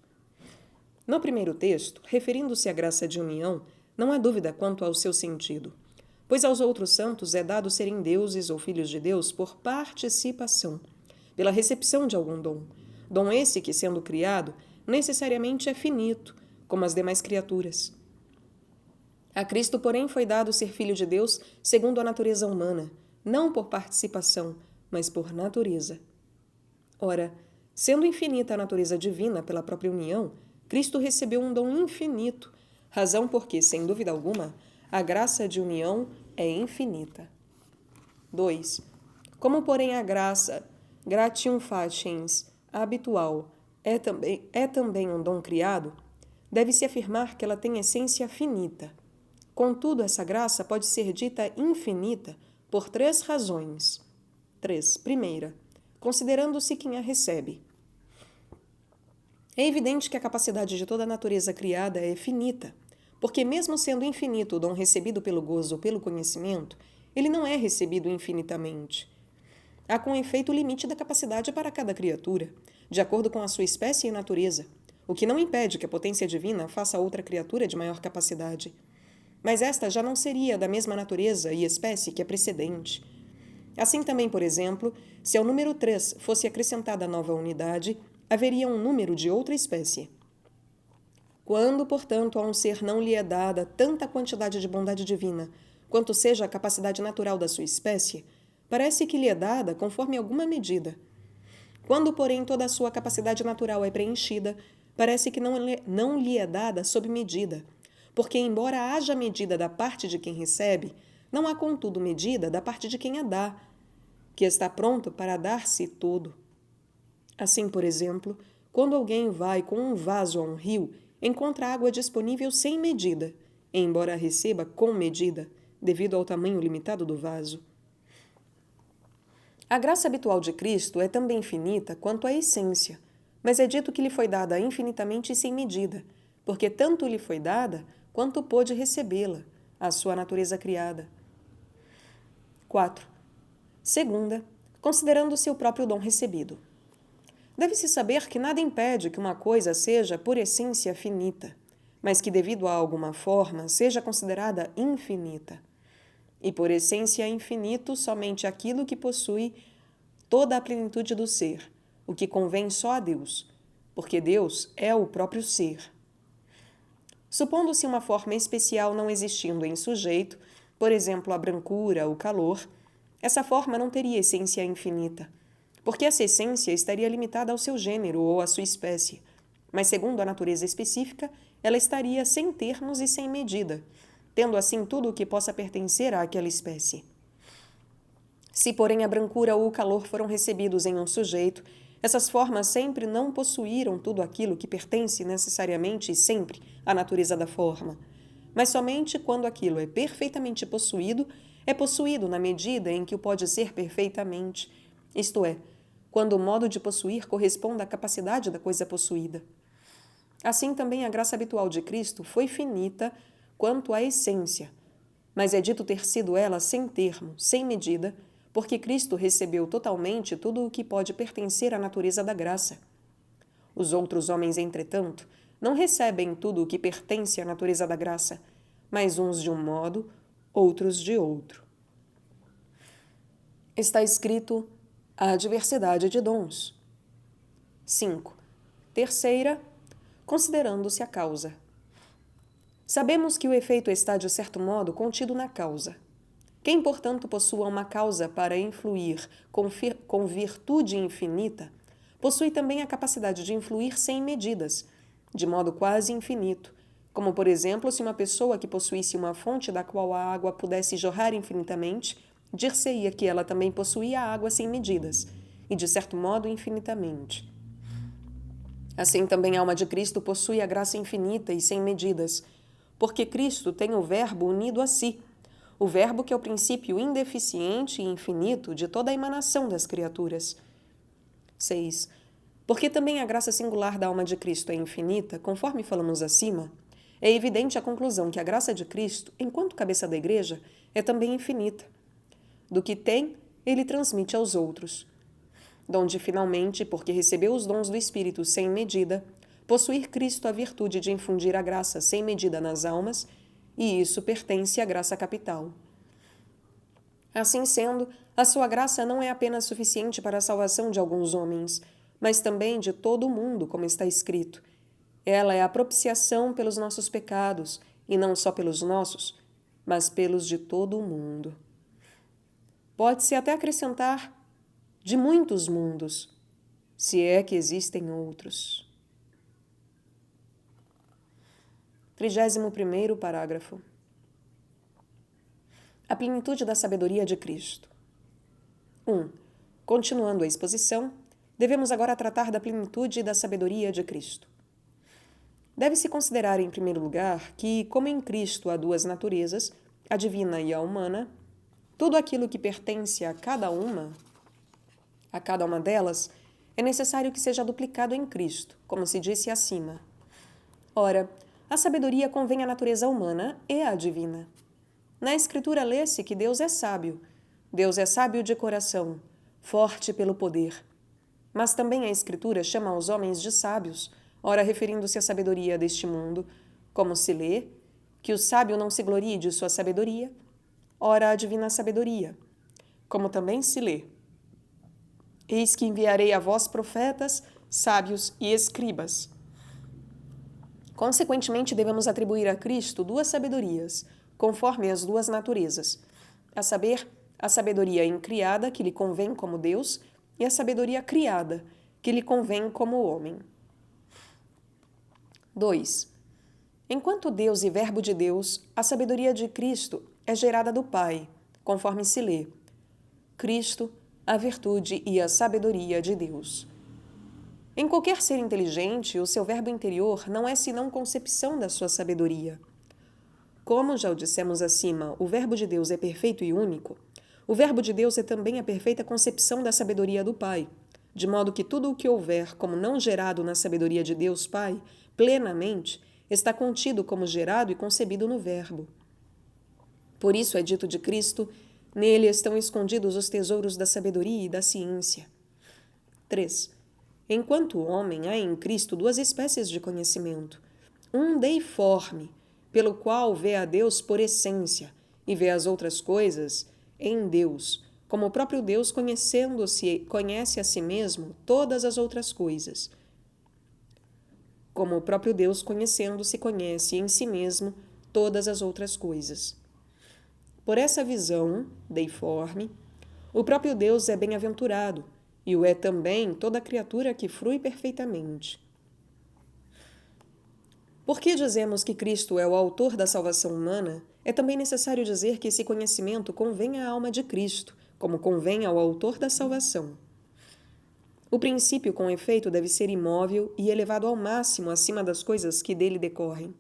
[SPEAKER 4] No primeiro texto, referindo-se à graça de união, não há dúvida quanto ao seu sentido, pois aos outros santos é dado serem deuses ou filhos de Deus por participação, pela recepção de algum dom. Dom esse que, sendo criado, necessariamente é finito, como as demais criaturas. A Cristo, porém, foi dado ser filho de Deus segundo a natureza humana, não por participação, mas por natureza. Ora, sendo infinita a natureza divina pela própria união, Cristo recebeu um dom infinito, razão porque, sem dúvida alguma, a graça de união é infinita. 2. Como, porém, a graça gratium faciens habitual é também um dom criado, deve-se afirmar que ela tem essência finita. Contudo, essa graça pode ser dita infinita por 3 razões. 3. Primeira, considerando-se quem a recebe. É evidente que a capacidade de toda a natureza criada é finita, porque mesmo sendo infinito o dom recebido pelo gozo ou pelo conhecimento, ele não é recebido infinitamente. Há com efeito o limite da capacidade para cada criatura, de acordo com a sua espécie e natureza, o que não impede que a potência divina faça a outra criatura de maior capacidade. Mas esta já não seria da mesma natureza e espécie que a precedente. Assim também, por exemplo, se ao número 3 fosse acrescentada nova unidade, haveria um número de outra espécie. Quando, portanto, a um ser não lhe é dada tanta quantidade de bondade divina, quanto seja a capacidade natural da sua espécie, parece que lhe é dada conforme alguma medida. Quando, porém, toda a sua capacidade natural é preenchida, parece que não lhe é dada sob medida, porque, embora haja medida da parte de quem recebe, não há, contudo, medida da parte de quem a dá, que está pronto para dar-se todo. Assim, por exemplo, quando alguém vai com um vaso a um rio, encontra água disponível sem medida, embora a receba com medida, devido ao tamanho limitado do vaso. A graça habitual de Cristo é também infinita quanto à essência, mas é dito que lhe foi dada infinitamente e sem medida, porque tanto lhe foi dada quanto pôde recebê-la, a sua natureza criada. 4. Segunda, considerando o seu próprio dom recebido. Deve-se saber que nada impede que uma coisa seja, por essência, finita, mas que, devido a alguma forma, seja considerada infinita. E, por essência, é infinito somente aquilo que possui toda a plenitude do ser, o que convém só a Deus, porque Deus é o próprio ser. Supondo-se uma forma especial não existindo em sujeito, por exemplo, a brancura, o calor, essa forma não teria essência infinita, porque essa essência estaria limitada ao seu gênero ou à sua espécie, mas, segundo a natureza específica, ela estaria sem termos e sem medida, tendo assim tudo o que possa pertencer àquela espécie. Se, porém, a brancura ou o calor foram recebidos em um sujeito, essas formas sempre não possuíram tudo aquilo que pertence necessariamente e sempre à natureza da forma, mas somente quando aquilo é perfeitamente possuído, é possuído na medida em que o pode ser perfeitamente, isto é, quando o modo de possuir corresponde à capacidade da coisa possuída. Assim também a graça habitual de Cristo foi finita quanto à essência, mas é dito ter sido ela sem termo, sem medida, porque Cristo recebeu totalmente tudo o que pode pertencer à natureza da graça. Os outros homens, entretanto, não recebem tudo o que pertence à natureza da graça, mas uns de um modo, outros de outro. Está escrito: há diversidade de dons. 5. Terceira, considerando-se a causa. Sabemos que o efeito está, de certo modo, contido na causa. Quem, portanto, possua uma causa para influir com virtude infinita, possui também a capacidade de influir sem medidas, de modo quase infinito, como, por exemplo, se uma pessoa que possuísse uma fonte da qual a água pudesse jorrar infinitamente, dir-se-ia que ela também possuía a água sem medidas, e, de certo modo, infinitamente. Assim também a alma de Cristo possui a graça infinita e sem medidas, porque Cristo tem o Verbo unido a si, o Verbo que é o princípio indeficiente e infinito de toda a emanação das criaturas. 6. Porque também a graça singular da alma de Cristo é infinita, conforme falamos acima, é evidente a conclusão que a graça de Cristo, enquanto cabeça da Igreja, é também infinita. Do que tem, ele transmite aos outros. Donde, finalmente, porque recebeu os dons do Espírito sem medida, possuir Cristo a virtude de infundir a graça sem medida nas almas, e isso pertence à graça capital. Assim sendo, a sua graça não é apenas suficiente para a salvação de alguns homens, mas também de todo o mundo, como está escrito. Ela é a propiciação pelos nossos pecados, e não só pelos nossos, mas pelos de todo o mundo. Pode-se até acrescentar de muitos mundos, se é que existem outros. 31º parágrafo. A plenitude da sabedoria de Cristo. 1. Continuando a exposição, devemos agora tratar da plenitude da sabedoria de Cristo. Deve-se considerar, em primeiro lugar, que, como em Cristo há duas naturezas, a divina e a humana, tudo aquilo que pertence a cada uma delas, é necessário que seja duplicado em Cristo, como se disse acima. Ora, a sabedoria convém à natureza humana e à divina. Na Escritura lê-se que Deus é sábio. Deus é sábio de coração, forte pelo poder. Mas também a Escritura chama os homens de sábios, ora referindo-se à sabedoria deste mundo, como se lê, que o sábio não se glorie de sua sabedoria, ora a divina sabedoria, como também se lê: eis que enviarei a vós profetas, sábios e escribas. Consequentemente, devemos atribuir a Cristo duas sabedorias, conforme as duas naturezas, a saber, a sabedoria incriada, que lhe convém como Deus, e a sabedoria criada, que lhe convém como homem. 2. Enquanto Deus e Verbo de Deus, a sabedoria de Cristo é gerada do Pai, conforme se lê: Cristo, a virtude e a sabedoria de Deus. Em qualquer ser inteligente, o seu verbo interior não é senão concepção da sua sabedoria. Como já o dissemos acima, o Verbo de Deus é perfeito e único, o Verbo de Deus é também a perfeita concepção da sabedoria do Pai, de modo que tudo o que houver como não gerado na sabedoria de Deus Pai, plenamente, está contido como gerado e concebido no Verbo. Por isso é dito de Cristo: nele estão escondidos os tesouros da sabedoria e da ciência. 3. Enquanto homem, há em Cristo duas espécies de conhecimento. Um deiforme, pelo qual vê a Deus por essência, e vê as outras coisas em Deus, como o próprio Deus conhecendo-se, conhece a si mesmo todas as outras coisas. Como o próprio Deus conhecendo-se, conhece em si mesmo todas as outras coisas. Por essa visão deiforme, o próprio Deus é bem-aventurado, e o é também toda criatura que frui perfeitamente. Porque dizemos que Cristo é o autor da salvação humana, é também necessário dizer que esse conhecimento convém à alma de Cristo, como convém ao autor da salvação. O princípio, com efeito, deve ser imóvel e elevado ao máximo acima das coisas que dele decorrem.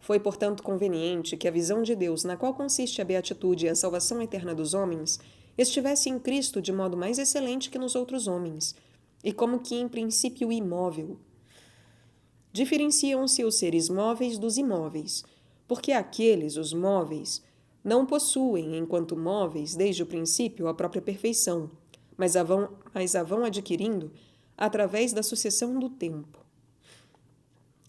[SPEAKER 4] Foi, portanto, conveniente que a visão de Deus, na qual consiste a beatitude e a salvação eterna dos homens, estivesse em Cristo de modo mais excelente que nos outros homens, e como que em princípio imóvel. Diferenciam-se os seres móveis dos imóveis, porque aqueles, os móveis, não possuem, enquanto móveis, desde o princípio, a própria perfeição, mas a vão adquirindo através da sucessão do tempo.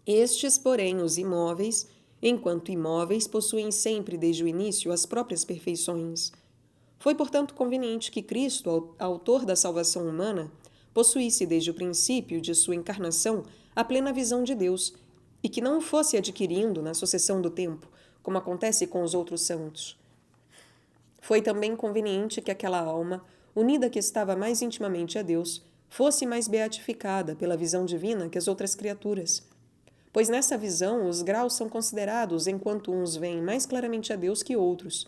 [SPEAKER 4] Estes, porém, os imóveis, enquanto imóveis, possuem sempre, desde o início, as próprias perfeições. Foi, portanto, conveniente que Cristo, autor da salvação humana, possuísse desde o princípio de sua encarnação a plena visão de Deus, e que não o fosse adquirindo na sucessão do tempo, como acontece com os outros santos. Foi também conveniente que aquela alma, unida que estava mais intimamente a Deus, fosse mais beatificada pela visão divina que as outras criaturas, pois nessa visão os graus são considerados enquanto uns veem mais claramente a Deus que outros.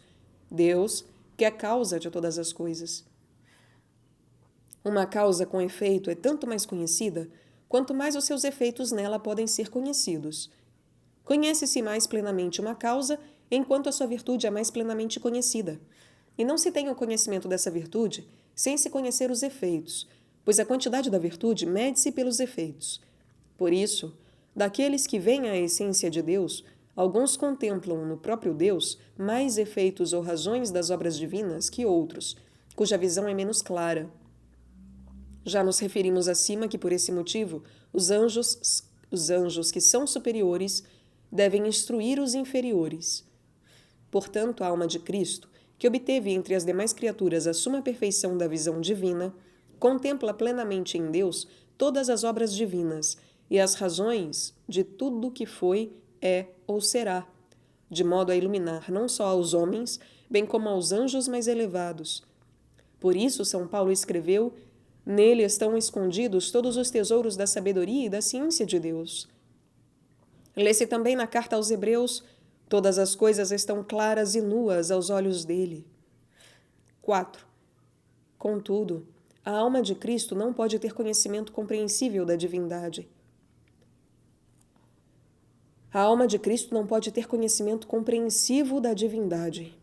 [SPEAKER 4] Deus, que é a causa de todas as coisas. Uma causa, com efeito, é tanto mais conhecida, quanto mais os seus efeitos nela podem ser conhecidos. Conhece-se mais plenamente uma causa, enquanto a sua virtude é mais plenamente conhecida. E não se tem o conhecimento dessa virtude sem se conhecer os efeitos, pois a quantidade da virtude mede-se pelos efeitos. Por isso, daqueles que veem a essência de Deus, alguns contemplam no próprio Deus mais efeitos ou razões das obras divinas que outros, cuja visão é menos clara. Já nos referimos acima que, por esse motivo, os anjos que são superiores devem instruir os inferiores. Portanto, a alma de Cristo, que obteve entre as demais criaturas a suma perfeição da visão divina, contempla plenamente em Deus todas as obras divinas e as razões de tudo que foi, é ou será, de modo a iluminar não só aos homens, bem como aos anjos mais elevados. Por isso, São Paulo escreveu: nele estão escondidos todos os tesouros da sabedoria e da ciência de Deus. Lê-se também na carta aos Hebreus: todas as coisas estão claras e nuas aos olhos dele. 4. Contudo, a alma de Cristo não pode ter conhecimento compreensível da divindade. A alma de Cristo não pode ter conhecimento compreensivo da divindade.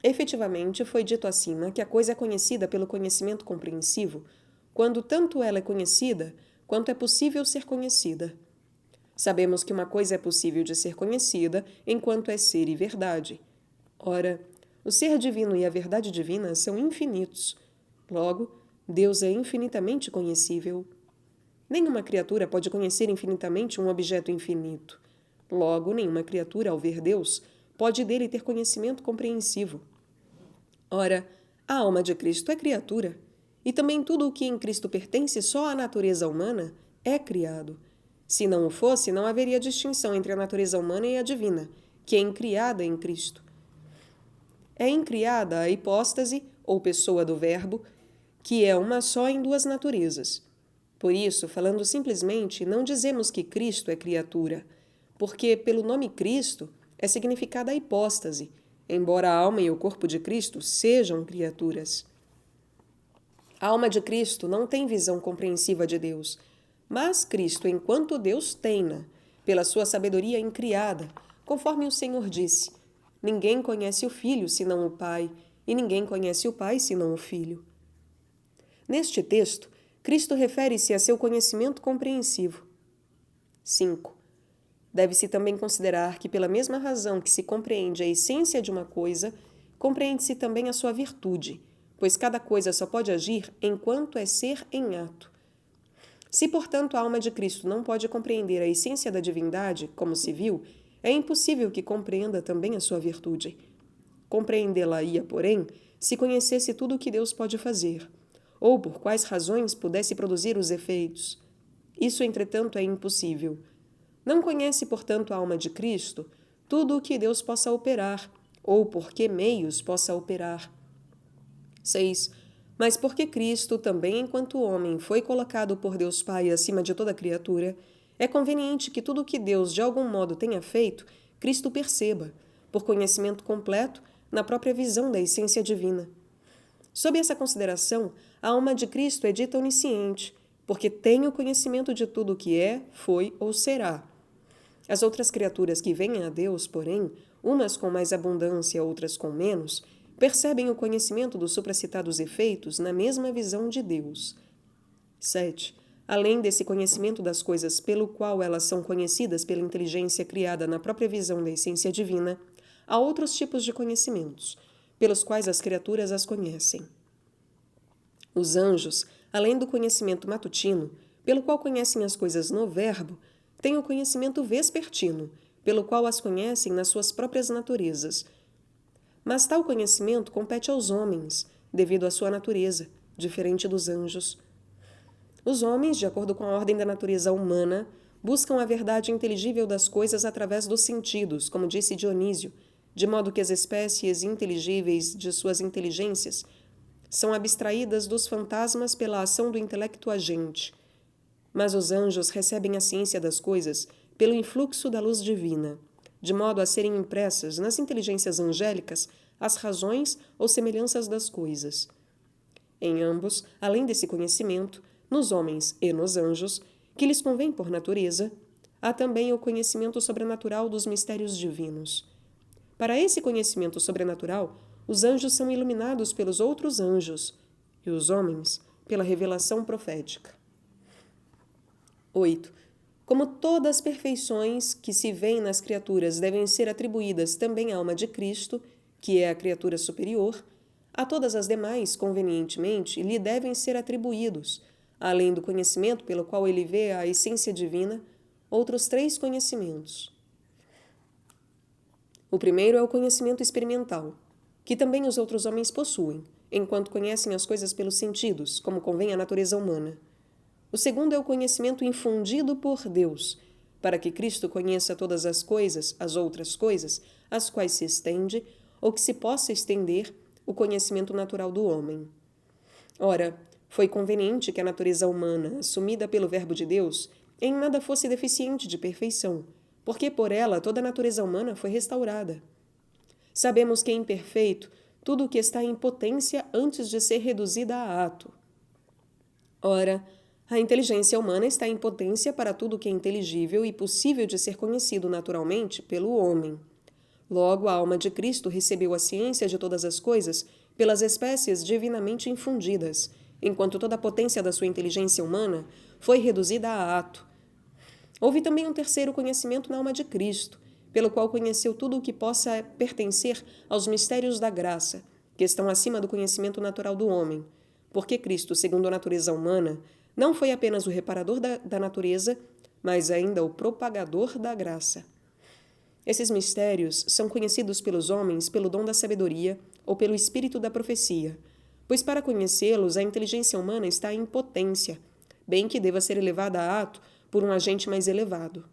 [SPEAKER 4] Efetivamente, foi dito acima que a coisa é conhecida pelo conhecimento compreensivo, quando tanto ela é conhecida, quanto é possível ser conhecida. Sabemos que uma coisa é possível de ser conhecida, enquanto é ser e verdade. Ora, o ser divino e a verdade divina são infinitos. Logo, Deus é infinitamente conhecível. Nenhuma criatura pode conhecer infinitamente um objeto infinito. Logo, nenhuma criatura, ao ver Deus, pode dele ter conhecimento compreensivo. Ora, a alma de Cristo é criatura, e também tudo o que em Cristo pertence só à natureza humana é criado. Se não o fosse, não haveria distinção entre a natureza humana e a divina, que é incriada em Cristo. É incriada a hipóstase, ou pessoa do Verbo, que é uma só em duas naturezas. Por isso, falando simplesmente, não dizemos que Cristo é criatura, porque pelo nome Cristo é significada a hipóstase, embora a alma e o corpo de Cristo sejam criaturas. A alma de Cristo não tem visão compreensiva de Deus, mas Cristo, enquanto Deus, tem-na, pela sua sabedoria incriada, conforme o Senhor disse: ninguém conhece o Filho senão o Pai, e ninguém conhece o Pai senão o Filho. Neste texto, Cristo refere-se a seu conhecimento compreensivo. 5. Deve-se também considerar que, pela mesma razão que se compreende a essência de uma coisa, compreende-se também a sua virtude, pois cada coisa só pode agir enquanto é ser em ato. Se, portanto, a alma de Cristo não pode compreender a essência da divindade, como se viu, é impossível que compreenda também a sua virtude. Compreendê-la-ia, porém, se conhecesse tudo o que Deus pode fazer, ou por quais razões pudesse produzir os efeitos. Isso, entretanto, é impossível. Não conhece, portanto, a alma de Cristo tudo o que Deus possa operar, ou por que meios possa operar. 6. Mas porque Cristo, também enquanto homem, foi colocado por Deus Pai acima de toda criatura, é conveniente que tudo o que Deus de algum modo tenha feito, Cristo perceba, por conhecimento completo, na própria visão da essência divina. Sob essa consideração, a alma de Cristo é dita onisciente, porque tem o conhecimento de tudo o que é, foi ou será. As outras criaturas que veem a Deus, porém, umas com mais abundância, outras com menos, percebem o conhecimento dos supracitados efeitos na mesma visão de Deus. 7. Além desse conhecimento das coisas pelo qual elas são conhecidas pela inteligência criada na própria visão da essência divina, há outros tipos de conhecimentos, pelos quais as criaturas as conhecem. Os anjos, além do conhecimento matutino, pelo qual conhecem as coisas no Verbo, têm o conhecimento vespertino, pelo qual as conhecem nas suas próprias naturezas. Mas tal conhecimento compete aos homens, devido à sua natureza, diferente dos anjos. Os homens, de acordo com a ordem da natureza humana, buscam a verdade inteligível das coisas através dos sentidos, como disse Dionísio, de modo que as espécies inteligíveis de suas inteligências são abstraídas dos fantasmas pela ação do intelecto agente. Mas os anjos recebem a ciência das coisas pelo influxo da luz divina, de modo a serem impressas nas inteligências angélicas as razões ou semelhanças das coisas. Em ambos, além desse conhecimento, nos homens e nos anjos, que lhes convém por natureza, há também o conhecimento sobrenatural dos mistérios divinos. Para esse conhecimento sobrenatural, os anjos são iluminados pelos outros anjos, e os homens pela revelação profética. 8. Como todas as perfeições que se veem nas criaturas devem ser atribuídas também à alma de Cristo, que é a criatura superior, a todas as demais, convenientemente, lhe devem ser atribuídos, além do conhecimento pelo qual ele vê a essência divina, outros 3 conhecimentos. O primeiro é o conhecimento experimental, que também os outros homens possuem, enquanto conhecem as coisas pelos sentidos, como convém à natureza humana. O segundo é o conhecimento infundido por Deus, para que Cristo conheça todas as coisas, as outras coisas, às quais se estende, ou que se possa estender, o conhecimento natural do homem. Ora, foi conveniente que a natureza humana, assumida pelo Verbo de Deus, em nada fosse deficiente de perfeição, porque por ela toda a natureza humana foi restaurada. Sabemos que é imperfeito tudo o que está em potência antes de ser reduzida a ato. Ora, a inteligência humana está em potência para tudo o que é inteligível e possível de ser conhecido naturalmente pelo homem. Logo, a alma de Cristo recebeu a ciência de todas as coisas pelas espécies divinamente infundidas, enquanto toda a potência da sua inteligência humana foi reduzida a ato. Houve também um terceiro conhecimento na alma de Cristo, pelo qual conheceu tudo o que possa pertencer aos mistérios da graça, que estão acima do conhecimento natural do homem, porque Cristo, segundo a natureza humana, não foi apenas o reparador da natureza, mas ainda o propagador da graça. Esses mistérios são conhecidos pelos homens pelo dom da sabedoria ou pelo espírito da profecia, pois para conhecê-los a inteligência humana está em potência, bem que deva ser elevada a ato por um agente mais elevado.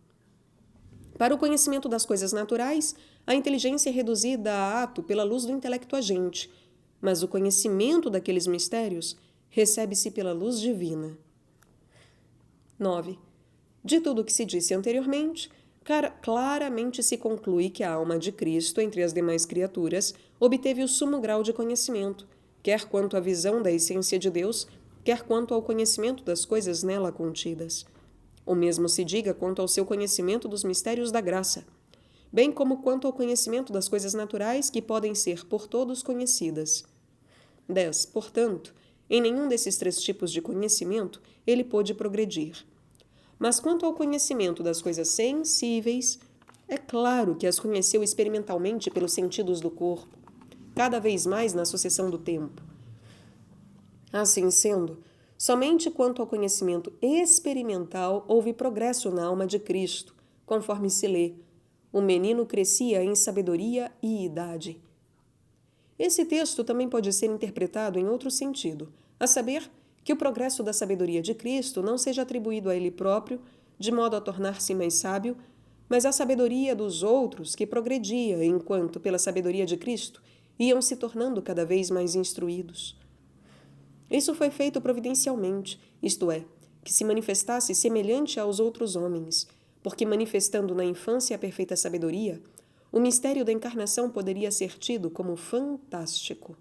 [SPEAKER 4] Para o conhecimento das coisas naturais, a inteligência é reduzida a ato pela luz do intelecto agente, mas o conhecimento daqueles mistérios recebe-se pela luz divina. 9. De tudo o que se disse anteriormente, claramente se conclui que a alma de Cristo, entre as demais criaturas, obteve o sumo grau de conhecimento, quer quanto à visão da essência de Deus, quer quanto ao conhecimento das coisas nela contidas. O mesmo se diga quanto ao seu conhecimento dos mistérios da graça, bem como quanto ao conhecimento das coisas naturais que podem ser por todos conhecidas. 10. Portanto, em nenhum desses 3 tipos de conhecimento ele pôde progredir. Mas quanto ao conhecimento das coisas sensíveis, é claro que as conheceu experimentalmente pelos sentidos do corpo, cada vez mais na sucessão do tempo. Assim sendo, somente quanto ao conhecimento experimental houve progresso na alma de Cristo, conforme se lê: o menino crescia em sabedoria e idade. Esse texto também pode ser interpretado em outro sentido, a saber, que o progresso da sabedoria de Cristo não seja atribuído a ele próprio, de modo a tornar-se mais sábio, mas à sabedoria dos outros que progredia, enquanto, pela sabedoria de Cristo, iam se tornando cada vez mais instruídos. Isso foi feito providencialmente, isto é, que se manifestasse semelhante aos outros homens, porque manifestando na infância a perfeita sabedoria, o mistério da encarnação poderia ser tido como fantástico.